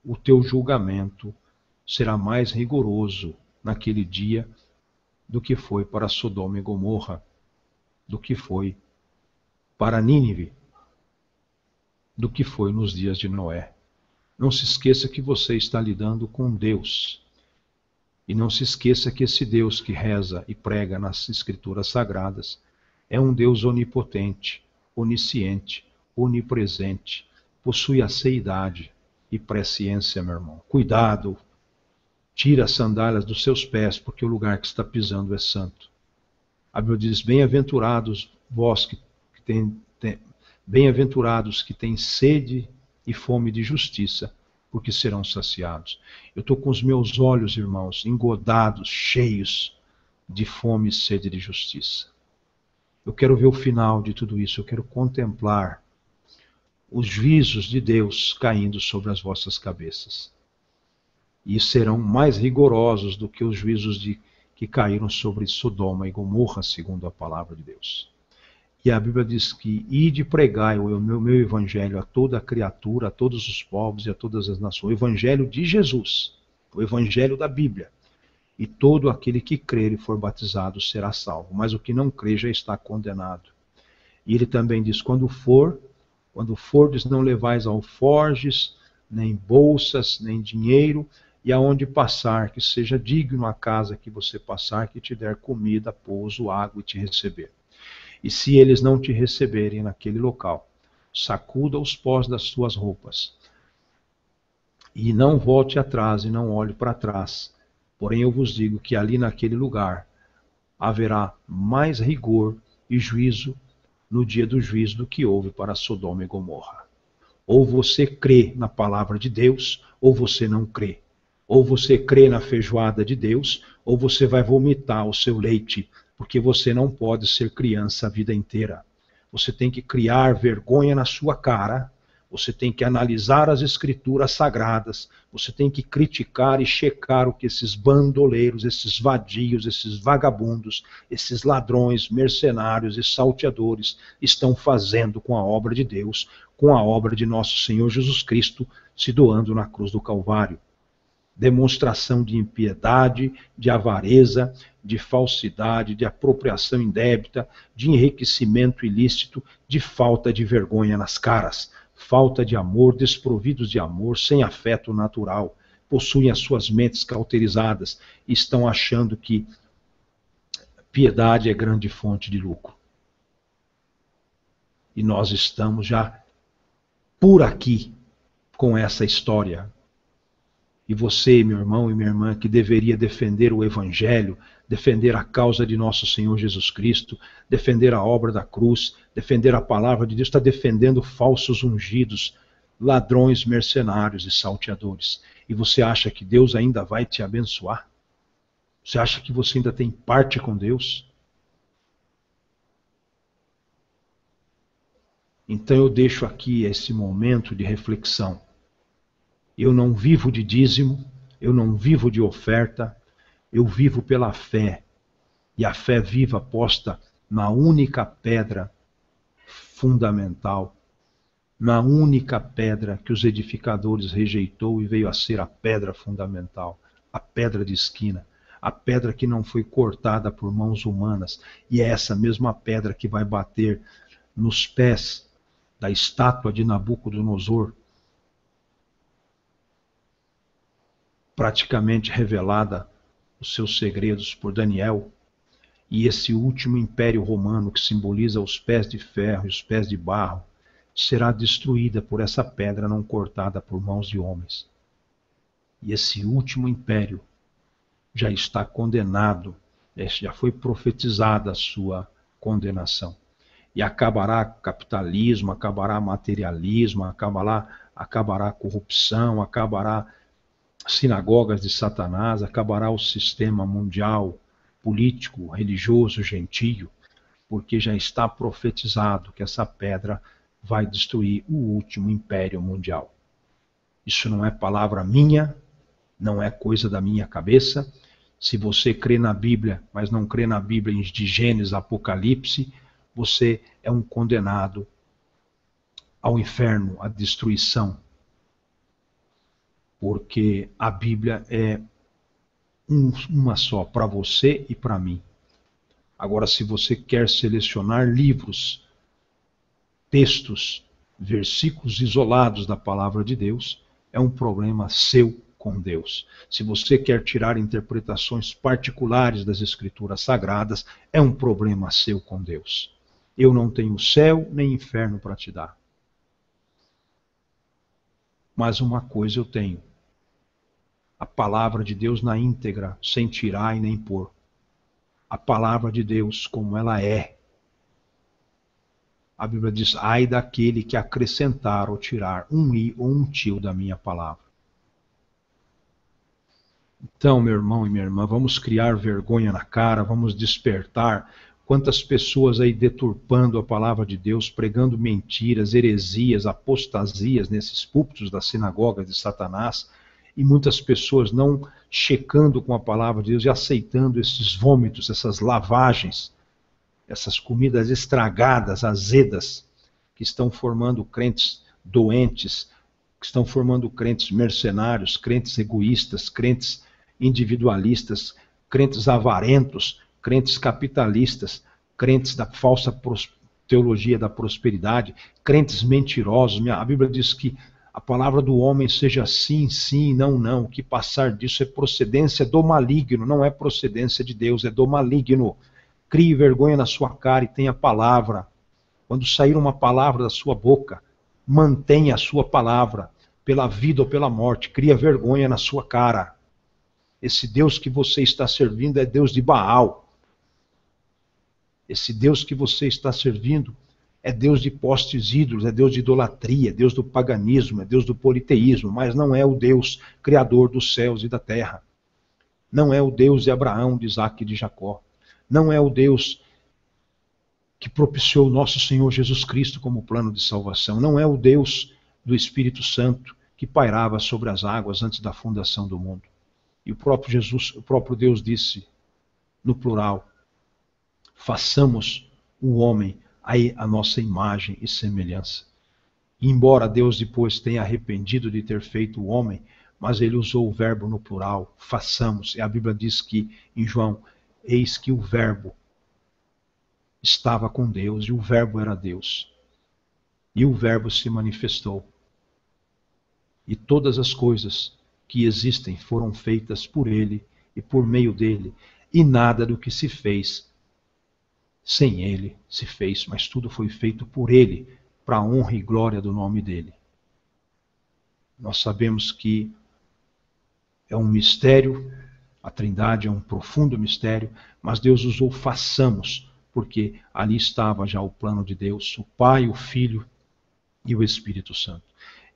[SPEAKER 1] o teu julgamento será mais rigoroso naquele dia do que foi para Sodoma e Gomorra, do que foi para Nínive, do que foi nos dias de Noé. Não se esqueça que você está lidando com Deus. E não se esqueça que esse Deus que reza e prega nas Escrituras Sagradas é um Deus onipotente, onisciente, onipresente, possui a seidade e presciência, meu irmão. Cuidado, tira as sandálias dos seus pés, porque o lugar que está pisando é santo. A Bíblia diz: bem-aventurados vós bem-aventurados que têm sede e fome de justiça, porque serão saciados. Eu estou com os meus olhos, irmãos, engodados, cheios de fome e sede de justiça. Eu quero ver o final de tudo isso, eu quero contemplar os juízos de Deus caindo sobre as vossas cabeças. E serão mais rigorosos do que os juízos que caíram sobre Sodoma e Gomorra, segundo a palavra de Deus. E a Bíblia diz que: ide pregai o meu evangelho a toda criatura, a todos os povos e a todas as nações. O evangelho de Jesus, o evangelho da Bíblia. E todo aquele que crer e for batizado será salvo, mas o que não crer já está condenado. E ele também diz: quando fordes, não levais alforjes, nem bolsas, nem dinheiro, e aonde passar, que seja digno a casa que você passar, que te der comida, pouso, água e te receber. E se eles não te receberem naquele local, sacuda os pós das suas roupas. E não volte atrás e não olhe para trás. Porém eu vos digo que ali naquele lugar haverá mais rigor e juízo no dia do juízo do que houve para Sodoma e Gomorra. Ou você crê na palavra de Deus, ou você não crê. Ou você crê na feijoada de Deus, ou você vai vomitar o seu leite, porque você não pode ser criança a vida inteira. Você tem que criar vergonha na sua cara, você tem que analisar as escrituras sagradas, você tem que criticar e checar o que esses bandoleiros, esses vadios, esses vagabundos, esses ladrões, mercenários e salteadores estão fazendo com a obra de Deus, com a obra de nosso Senhor Jesus Cristo, se doando na cruz do Calvário. Demonstração de impiedade, de avareza, de falsidade, de apropriação indébita, de enriquecimento ilícito, de falta de vergonha nas caras, falta de amor, desprovidos de amor, sem afeto natural, possuem as suas mentes cauterizadas e estão achando que piedade é grande fonte de lucro. E nós estamos já por aqui com essa história. E você, meu irmão e minha irmã, que deveria defender o Evangelho, defender a causa de nosso Senhor Jesus Cristo, defender a obra da cruz, defender a palavra de Deus, está defendendo falsos ungidos, ladrões, mercenários e salteadores. E você acha que Deus ainda vai te abençoar? Você acha que você ainda tem parte com Deus? Então eu deixo aqui esse momento de reflexão. Eu não vivo de dízimo, eu não vivo de oferta, eu vivo pela fé. E a fé viva posta na única pedra fundamental, na única pedra que os edificadores rejeitou e veio a ser a pedra fundamental, a pedra de esquina, a pedra que não foi cortada por mãos humanas. E é essa mesma pedra que vai bater nos pés da estátua de Nabucodonosor, praticamente revelada os seus segredos por Daniel, e esse último império romano que simboliza os pés de ferro e os pés de barro, será destruída por essa pedra não cortada por mãos de homens. E esse último império já está condenado, já foi profetizada a sua condenação. E acabará capitalismo, acabará materialismo, acabará a corrupção, acabará sinagogas de Satanás, acabará o sistema mundial, político, religioso, gentio, porque já está profetizado que essa pedra vai destruir o último império mundial. Isso não é palavra minha, não é coisa da minha cabeça. Se você crê na Bíblia, mas não crê na Bíblia de Gênesis, Apocalipse, você é um condenado ao inferno, à destruição. Porque a Bíblia é uma só, para você e para mim. Agora, se você quer selecionar livros, textos, versículos isolados da palavra de Deus, é um problema seu com Deus. Se você quer tirar interpretações particulares das Escrituras Sagradas, é um problema seu com Deus. Eu não tenho céu nem inferno para te dar. Mas uma coisa eu tenho: a palavra de Deus na íntegra, sem tirar e nem pôr. A palavra de Deus como ela é. A Bíblia diz: ai daquele que acrescentar ou tirar um i ou um tio da minha palavra. Então, meu irmão e minha irmã, vamos criar vergonha na cara, vamos despertar. Quantas pessoas aí deturpando a palavra de Deus, pregando mentiras, heresias, apostasias nesses púlpitos das sinagogas de Satanás, e muitas pessoas não checando com a palavra de Deus e aceitando esses vômitos, essas lavagens, essas comidas estragadas, azedas, que estão formando crentes doentes, que estão formando crentes mercenários, crentes egoístas, crentes individualistas, crentes avarentos, crentes capitalistas, crentes da falsa teologia da prosperidade, crentes mentirosos. A Bíblia diz que a palavra do homem seja sim, sim, não, não. O que passar disso é procedência do maligno, não é procedência de Deus, é do maligno. Crie vergonha na sua cara e tenha palavra. Quando sair uma palavra da sua boca, mantenha a sua palavra, pela vida ou pela morte. Cria vergonha na sua cara. Esse Deus que você está servindo é Deus de Baal. Esse Deus que você está servindo é Deus de postes ídolos, é Deus de idolatria, é Deus do paganismo, é Deus do politeísmo, mas não é o Deus criador dos céus e da terra. Não é o Deus de Abraão, de Isaac e de Jacó. Não é o Deus que propiciou o nosso Senhor Jesus Cristo como plano de salvação. Não é o Deus do Espírito Santo que pairava sobre as águas antes da fundação do mundo. E o próprio Jesus, o próprio Deus disse, no plural: façamos o homem a nossa imagem e semelhança. E embora Deus depois tenha arrependido de ter feito o homem, mas ele usou o verbo no plural, façamos. E a Bíblia diz que, em João, eis que o verbo estava com Deus, e o verbo era Deus. E o verbo se manifestou. E todas as coisas que existem foram feitas por ele e por meio dele, e nada do que se fez sem ele se fez, mas tudo foi feito por ele, para a honra e glória do nome dele. Nós sabemos que é um mistério, a Trindade é um profundo mistério, mas Deus usou façamos, porque ali estava já o plano de Deus, o Pai, o Filho e o Espírito Santo.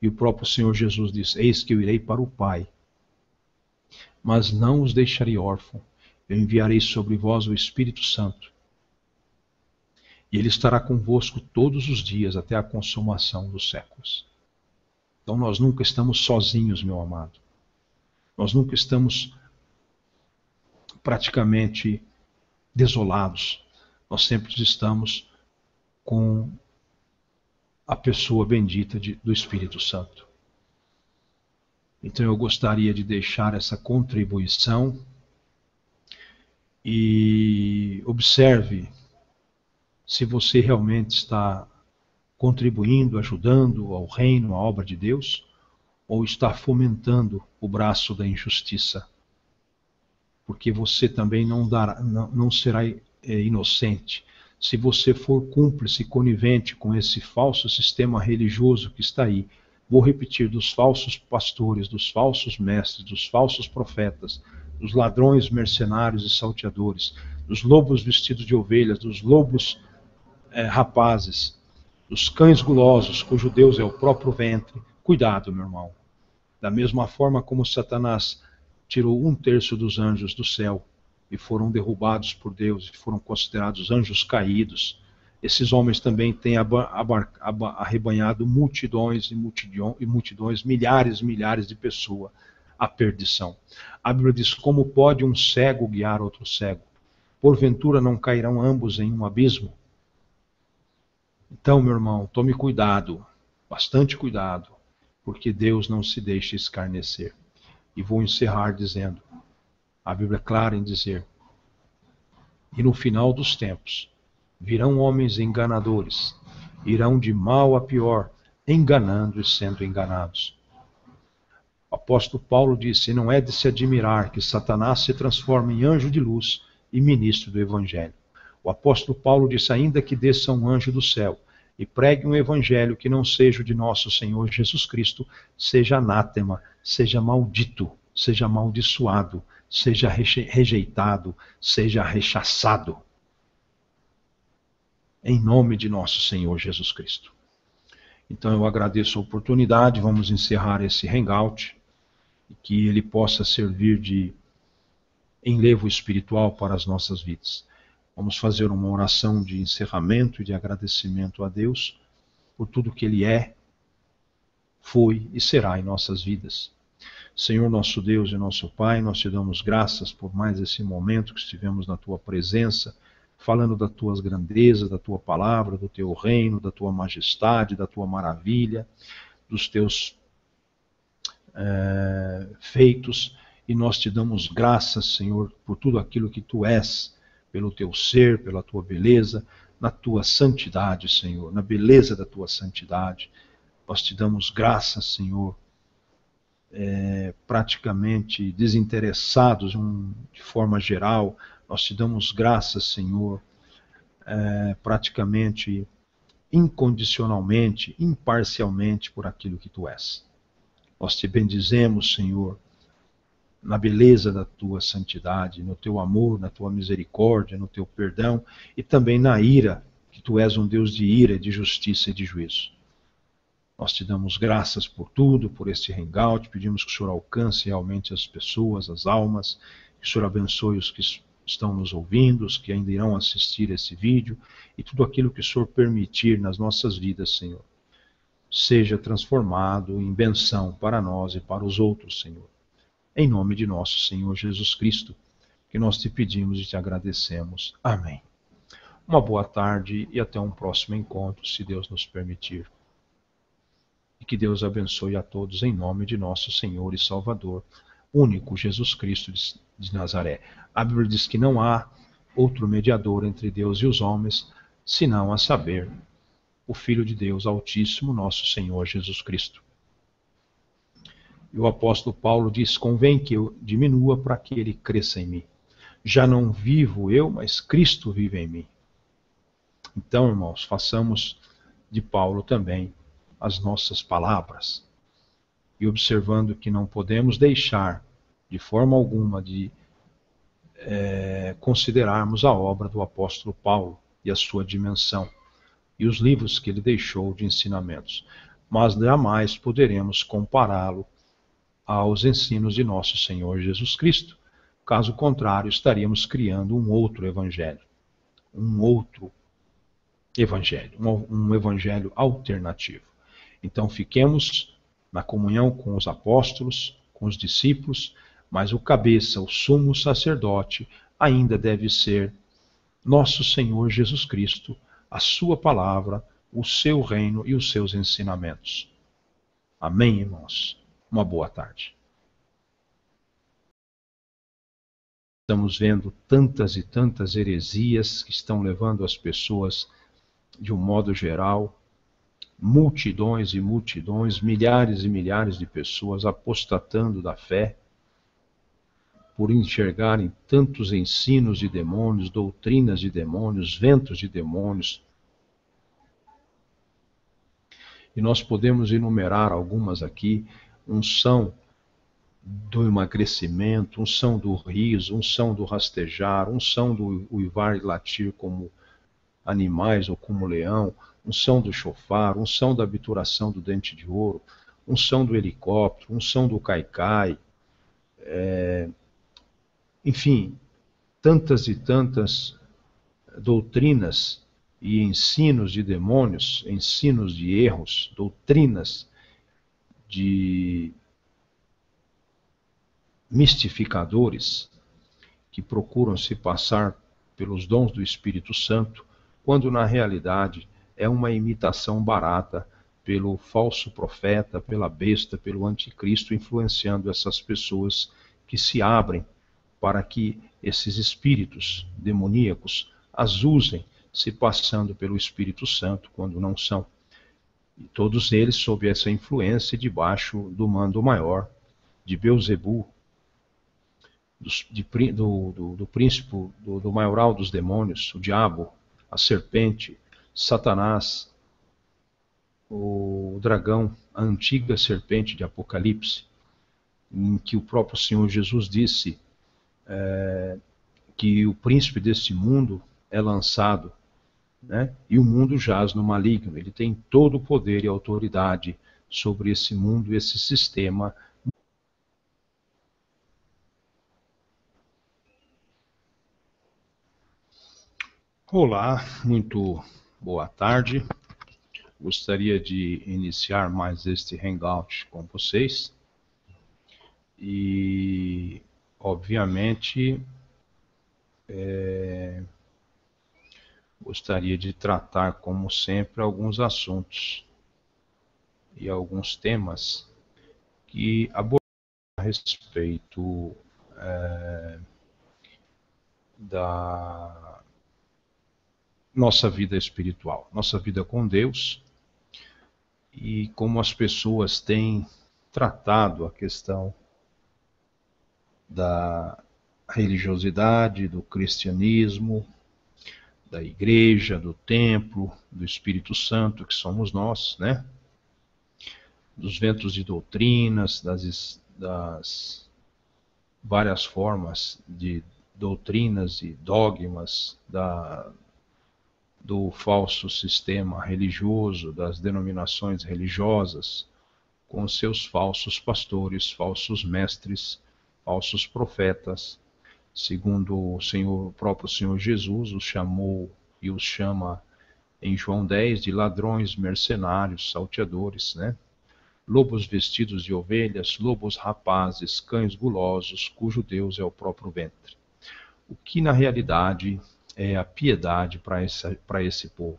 [SPEAKER 1] E o próprio Senhor Jesus diz: eis que eu irei para o Pai, mas não os deixarei órfãos, eu enviarei sobre vós o Espírito Santo, e ele estará convosco todos os dias até a consumação dos séculos. Então nós nunca estamos sozinhos, meu amado. Nós nunca estamos praticamente desolados. Nós sempre estamos com a pessoa bendita do Espírito Santo. Então eu gostaria de deixar essa contribuição e observe se você realmente está contribuindo, ajudando ao reino, à obra de Deus, ou está fomentando o braço da injustiça. Porque você também não será inocente Se você for cúmplice e conivente com esse falso sistema religioso que está aí, vou repetir, dos falsos pastores, dos falsos mestres, dos falsos profetas, dos ladrões, mercenários e salteadores, dos lobos vestidos de ovelhas, dos lobos rapazes, dos cães gulosos, cujo Deus é o próprio ventre. Cuidado, meu irmão. Da mesma forma como Satanás tirou 1/3 dos anjos do céu e foram derrubados por Deus e foram considerados anjos caídos, esses homens também têm arrebanhado multidões e multidões, milhares e milhares de pessoas à perdição. A Bíblia diz: como pode um cego guiar outro cego? Porventura não cairão ambos em um abismo? Então, meu irmão, tome cuidado, bastante cuidado, porque Deus não se deixa escarnecer. E vou encerrar dizendo, a Bíblia é clara em dizer, e no final dos tempos, virão homens enganadores, irão de mal a pior, enganando e sendo enganados. O apóstolo Paulo disse: não é de se admirar que Satanás se transforme em anjo de luz e ministro do Evangelho. O apóstolo Paulo disse: ainda que desça um anjo do céu e pregue um evangelho que não seja o de nosso Senhor Jesus Cristo, seja anátema, seja maldito, seja amaldiçoado, seja rejeitado, seja rechaçado. Em nome de nosso Senhor Jesus Cristo. Então eu agradeço a oportunidade, vamos encerrar esse hangout, e que ele possa servir de enlevo espiritual para as nossas vidas. Vamos fazer uma oração de encerramento e de agradecimento a Deus por tudo que Ele é, foi e será em nossas vidas. Senhor nosso Deus e nosso Pai, nós te damos graças por mais esse momento que estivemos na Tua presença, falando das Tuas grandezas, da Tua palavra, do Teu reino, da Tua majestade, da Tua maravilha, dos Teus feitos, e nós te damos graças, Senhor, por tudo aquilo que Tu és, pelo Teu ser, pela Tua beleza, na Tua santidade, Senhor, na beleza da Tua santidade. Nós te damos graças, Senhor, praticamente desinteressados de forma geral. Nós te damos graças, Senhor, praticamente incondicionalmente, imparcialmente por aquilo que Tu és. Nós te bendizemos, Senhor, na beleza da Tua santidade, no Teu amor, na Tua misericórdia, no Teu perdão e também na ira, que Tu és um Deus de ira, de justiça e de juízo. Nós te damos graças por tudo, por este hangout, pedimos que o Senhor alcance realmente as pessoas, as almas, que o Senhor abençoe os que estão nos ouvindo, os que ainda irão assistir esse vídeo, e tudo aquilo que o Senhor permitir nas nossas vidas, Senhor, seja transformado em bênção para nós e para os outros, Senhor. Em nome de nosso Senhor Jesus Cristo, que nós te pedimos e te agradecemos. Amém. Uma boa tarde e até um próximo encontro, se Deus nos permitir. E que Deus abençoe a todos em nome de nosso Senhor e Salvador, único Jesus Cristo de Nazaré. A Bíblia diz que não há outro mediador entre Deus e os homens, senão a saber, o Filho de Deus Altíssimo, nosso Senhor Jesus Cristo. E o apóstolo Paulo diz: convém que eu diminua para que ele cresça em mim. Já não vivo eu, mas Cristo vive em mim. Então, irmãos, façamos de Paulo também as nossas palavras. E observando que não podemos deixar, de forma alguma, de considerarmos a obra do apóstolo Paulo e a sua dimensão, e os livros que ele deixou de ensinamentos. Mas jamais poderemos compará-lo aos ensinos de nosso Senhor Jesus Cristo. Caso contrário, estaríamos criando um outro evangelho. Um evangelho alternativo. Então fiquemos na comunhão com os apóstolos, com os discípulos, mas o cabeça, o sumo sacerdote, ainda deve ser nosso Senhor Jesus Cristo, a sua palavra, o seu reino e os seus ensinamentos. Amém, irmãos? Uma boa tarde. Estamos vendo tantas e tantas heresias que estão levando as pessoas, de um modo geral, multidões e multidões, milhares e milhares de pessoas apostatando da fé por enxergarem tantos ensinos de demônios, doutrinas de demônios, ventos de demônios. E nós podemos enumerar algumas aqui: unção do emagrecimento, unção do riso, unção do rastejar, unção do uivar e latir como animais ou como leão, unção do chofar, unção da obturação do dente de ouro, unção do helicóptero, unção do caicai, enfim, tantas e tantas doutrinas e ensinos de demônios, ensinos de erros, doutrinas de mistificadores que procuram se passar pelos dons do Espírito Santo, quando na realidade é uma imitação barata pelo falso profeta, pela besta, pelo anticristo, influenciando essas pessoas que se abrem para que esses espíritos demoníacos as usem, se passando pelo Espírito Santo quando não são. E todos eles sob essa influência debaixo do mando maior de Beelzebul, do príncipe, do maioral dos demônios, o diabo, a serpente, Satanás, o dragão, a antiga serpente de Apocalipse, em que o próprio Senhor Jesus disse que o príncipe deste mundo é lançado, né? E o mundo jaz no maligno. Ele tem todo o poder e autoridade sobre esse mundo, esse sistema. Olá, muito boa tarde. Gostaria de iniciar mais este hangout com vocês. E, obviamente, gostaria de tratar, como sempre, alguns assuntos e alguns temas que abordam a respeito da nossa vida espiritual, nossa vida com Deus, e como as pessoas têm tratado a questão da religiosidade, do cristianismo, da igreja, do templo, do Espírito Santo, que somos nós, né? Dos ventos de doutrinas, das várias formas de doutrinas e dogmas do falso sistema religioso, das denominações religiosas, com seus falsos pastores, falsos mestres, falsos profetas, segundo o próprio Senhor Jesus os chamou e os chama em João 10 de ladrões, mercenários, salteadores, né? Lobos vestidos de ovelhas, lobos rapazes, cães gulosos, cujo Deus é o próprio ventre. O que na realidade é a piedade para esse povo?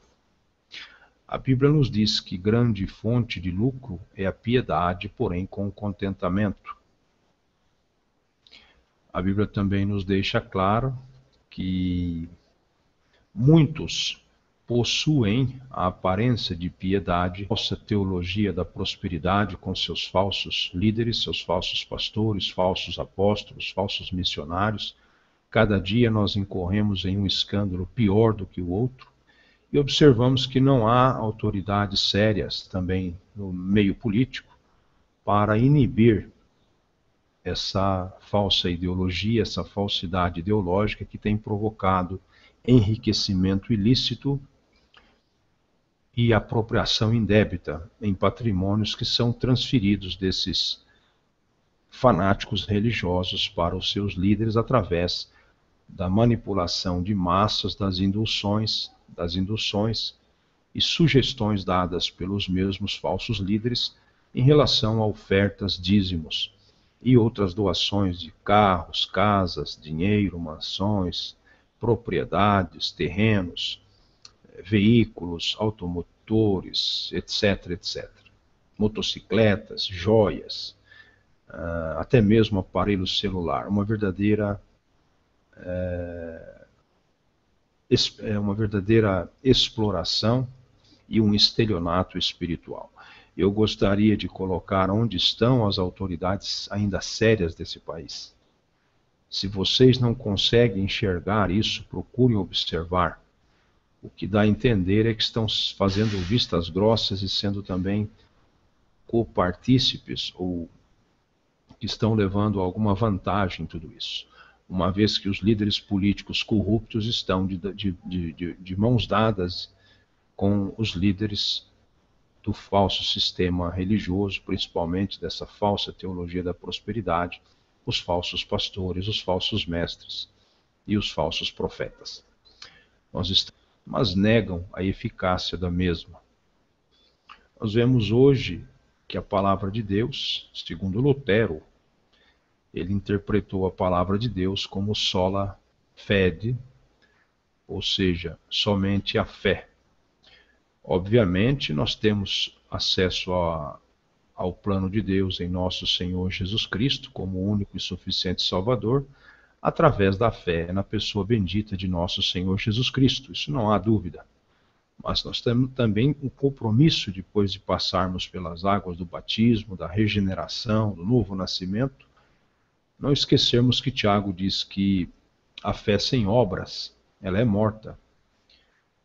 [SPEAKER 1] A Bíblia nos diz que grande fonte de lucro é a piedade, porém com contentamento. A Bíblia também nos deixa claro que muitos possuem a aparência de piedade, falsa teologia da prosperidade com seus falsos líderes, seus falsos pastores, falsos apóstolos, falsos missionários. Cada dia nós incorremos em um escândalo pior do que o outro e observamos que não há autoridades sérias também no meio político para inibir essa falsa ideologia, essa falsidade ideológica que tem provocado enriquecimento ilícito e apropriação indébita em patrimônios que são transferidos desses fanáticos religiosos para os seus líderes através da manipulação de massas, das induções e sugestões dadas pelos mesmos falsos líderes em relação a ofertas, dízimos e outras doações de carros, casas, dinheiro, mansões, propriedades, terrenos, veículos, automotores, etc, etc. Motocicletas, joias, até mesmo aparelho celular. Uma verdadeira exploração e um estelionato espiritual. Eu gostaria de colocar onde estão as autoridades ainda sérias desse país. Se vocês não conseguem enxergar isso, procurem observar. O que dá a entender é que estão fazendo vistas grossas e sendo também copartícipes, ou que estão levando alguma vantagem em tudo isso, uma vez que os líderes políticos corruptos estão de mãos dadas com os líderes do falso sistema religioso, principalmente dessa falsa teologia da prosperidade, os falsos pastores, os falsos mestres e os falsos profetas. Mas negam a eficácia da mesma. Nós vemos hoje que a palavra de Deus, segundo Lutero, ele interpretou a palavra de Deus como sola fide, ou seja, somente a fé. Obviamente, nós temos acesso ao plano de Deus em nosso Senhor Jesus Cristo, como único e suficiente Salvador, através da fé na pessoa bendita de nosso Senhor Jesus Cristo. Isso não há dúvida. Mas nós temos também um compromisso, depois de passarmos pelas águas do batismo, da regeneração, do novo nascimento, não esquecermos que Tiago diz que a fé sem obras, ela é morta.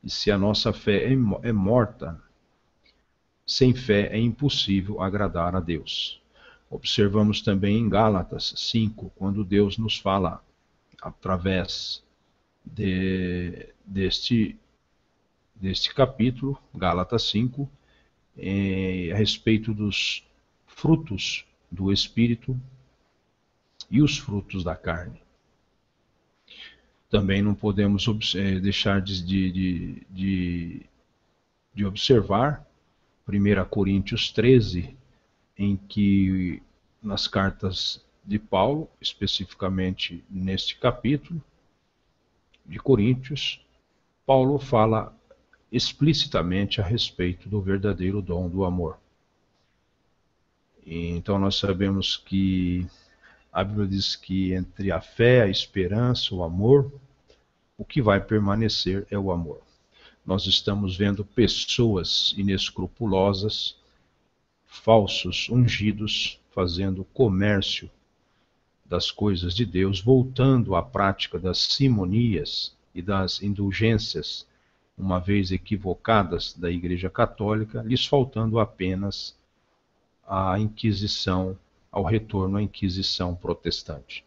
[SPEAKER 1] E se a nossa fé é morta, sem fé é impossível agradar a Deus. Observamos também em Gálatas 5, quando Deus nos fala, através deste capítulo, Gálatas 5, a respeito dos frutos do Espírito e os frutos da carne. Também não podemos deixar de observar 1 Coríntios 13, em que nas cartas de Paulo, especificamente neste capítulo de Coríntios, Paulo fala explicitamente a respeito do verdadeiro dom do amor. E então nós sabemos que a Bíblia diz que entre a fé, a esperança, o amor, o que vai permanecer é o amor. Nós estamos vendo pessoas inescrupulosas, falsos ungidos, fazendo comércio das coisas de Deus, voltando à prática das simonias e das indulgências, uma vez equivocadas, da Igreja Católica, lhes faltando apenas a Inquisição, ao retorno à Inquisição protestante.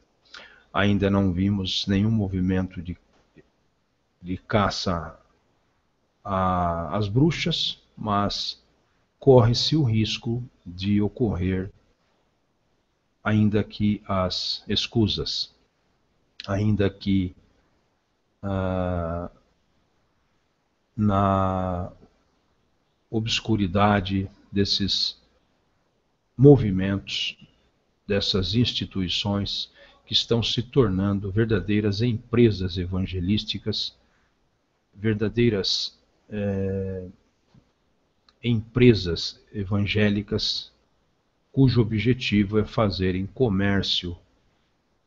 [SPEAKER 1] Ainda não vimos nenhum movimento de caça às bruxas, mas corre-se o risco de ocorrer, ainda que as escusas, ainda que na obscuridade desses movimentos, dessas instituições que estão se tornando verdadeiras empresas evangelísticas, verdadeiras empresas evangélicas, cujo objetivo é fazerem comércio,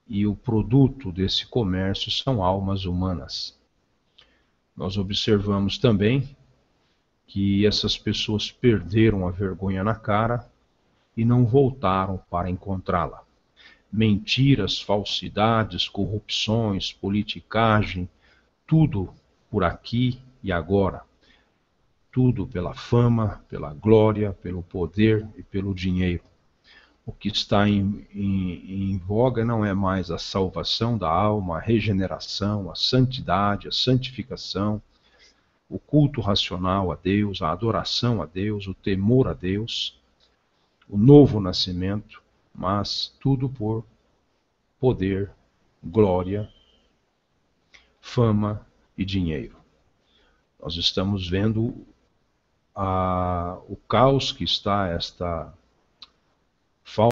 [SPEAKER 1] e o produto desse comércio são almas humanas. Nós observamos também que essas pessoas perderam a vergonha na cara e não voltaram para encontrá-la. Mentiras, falsidades, corrupções, politicagem, tudo por aqui e agora. Tudo pela fama, pela glória, pelo poder e pelo dinheiro. O que está em voga não é mais a salvação da alma, a regeneração, a santidade, a santificação, o culto racional a Deus, a adoração a Deus, o temor a Deus, o novo nascimento, mas tudo por poder, glória, fama e dinheiro. Nós estamos vendo o caos que está esta falta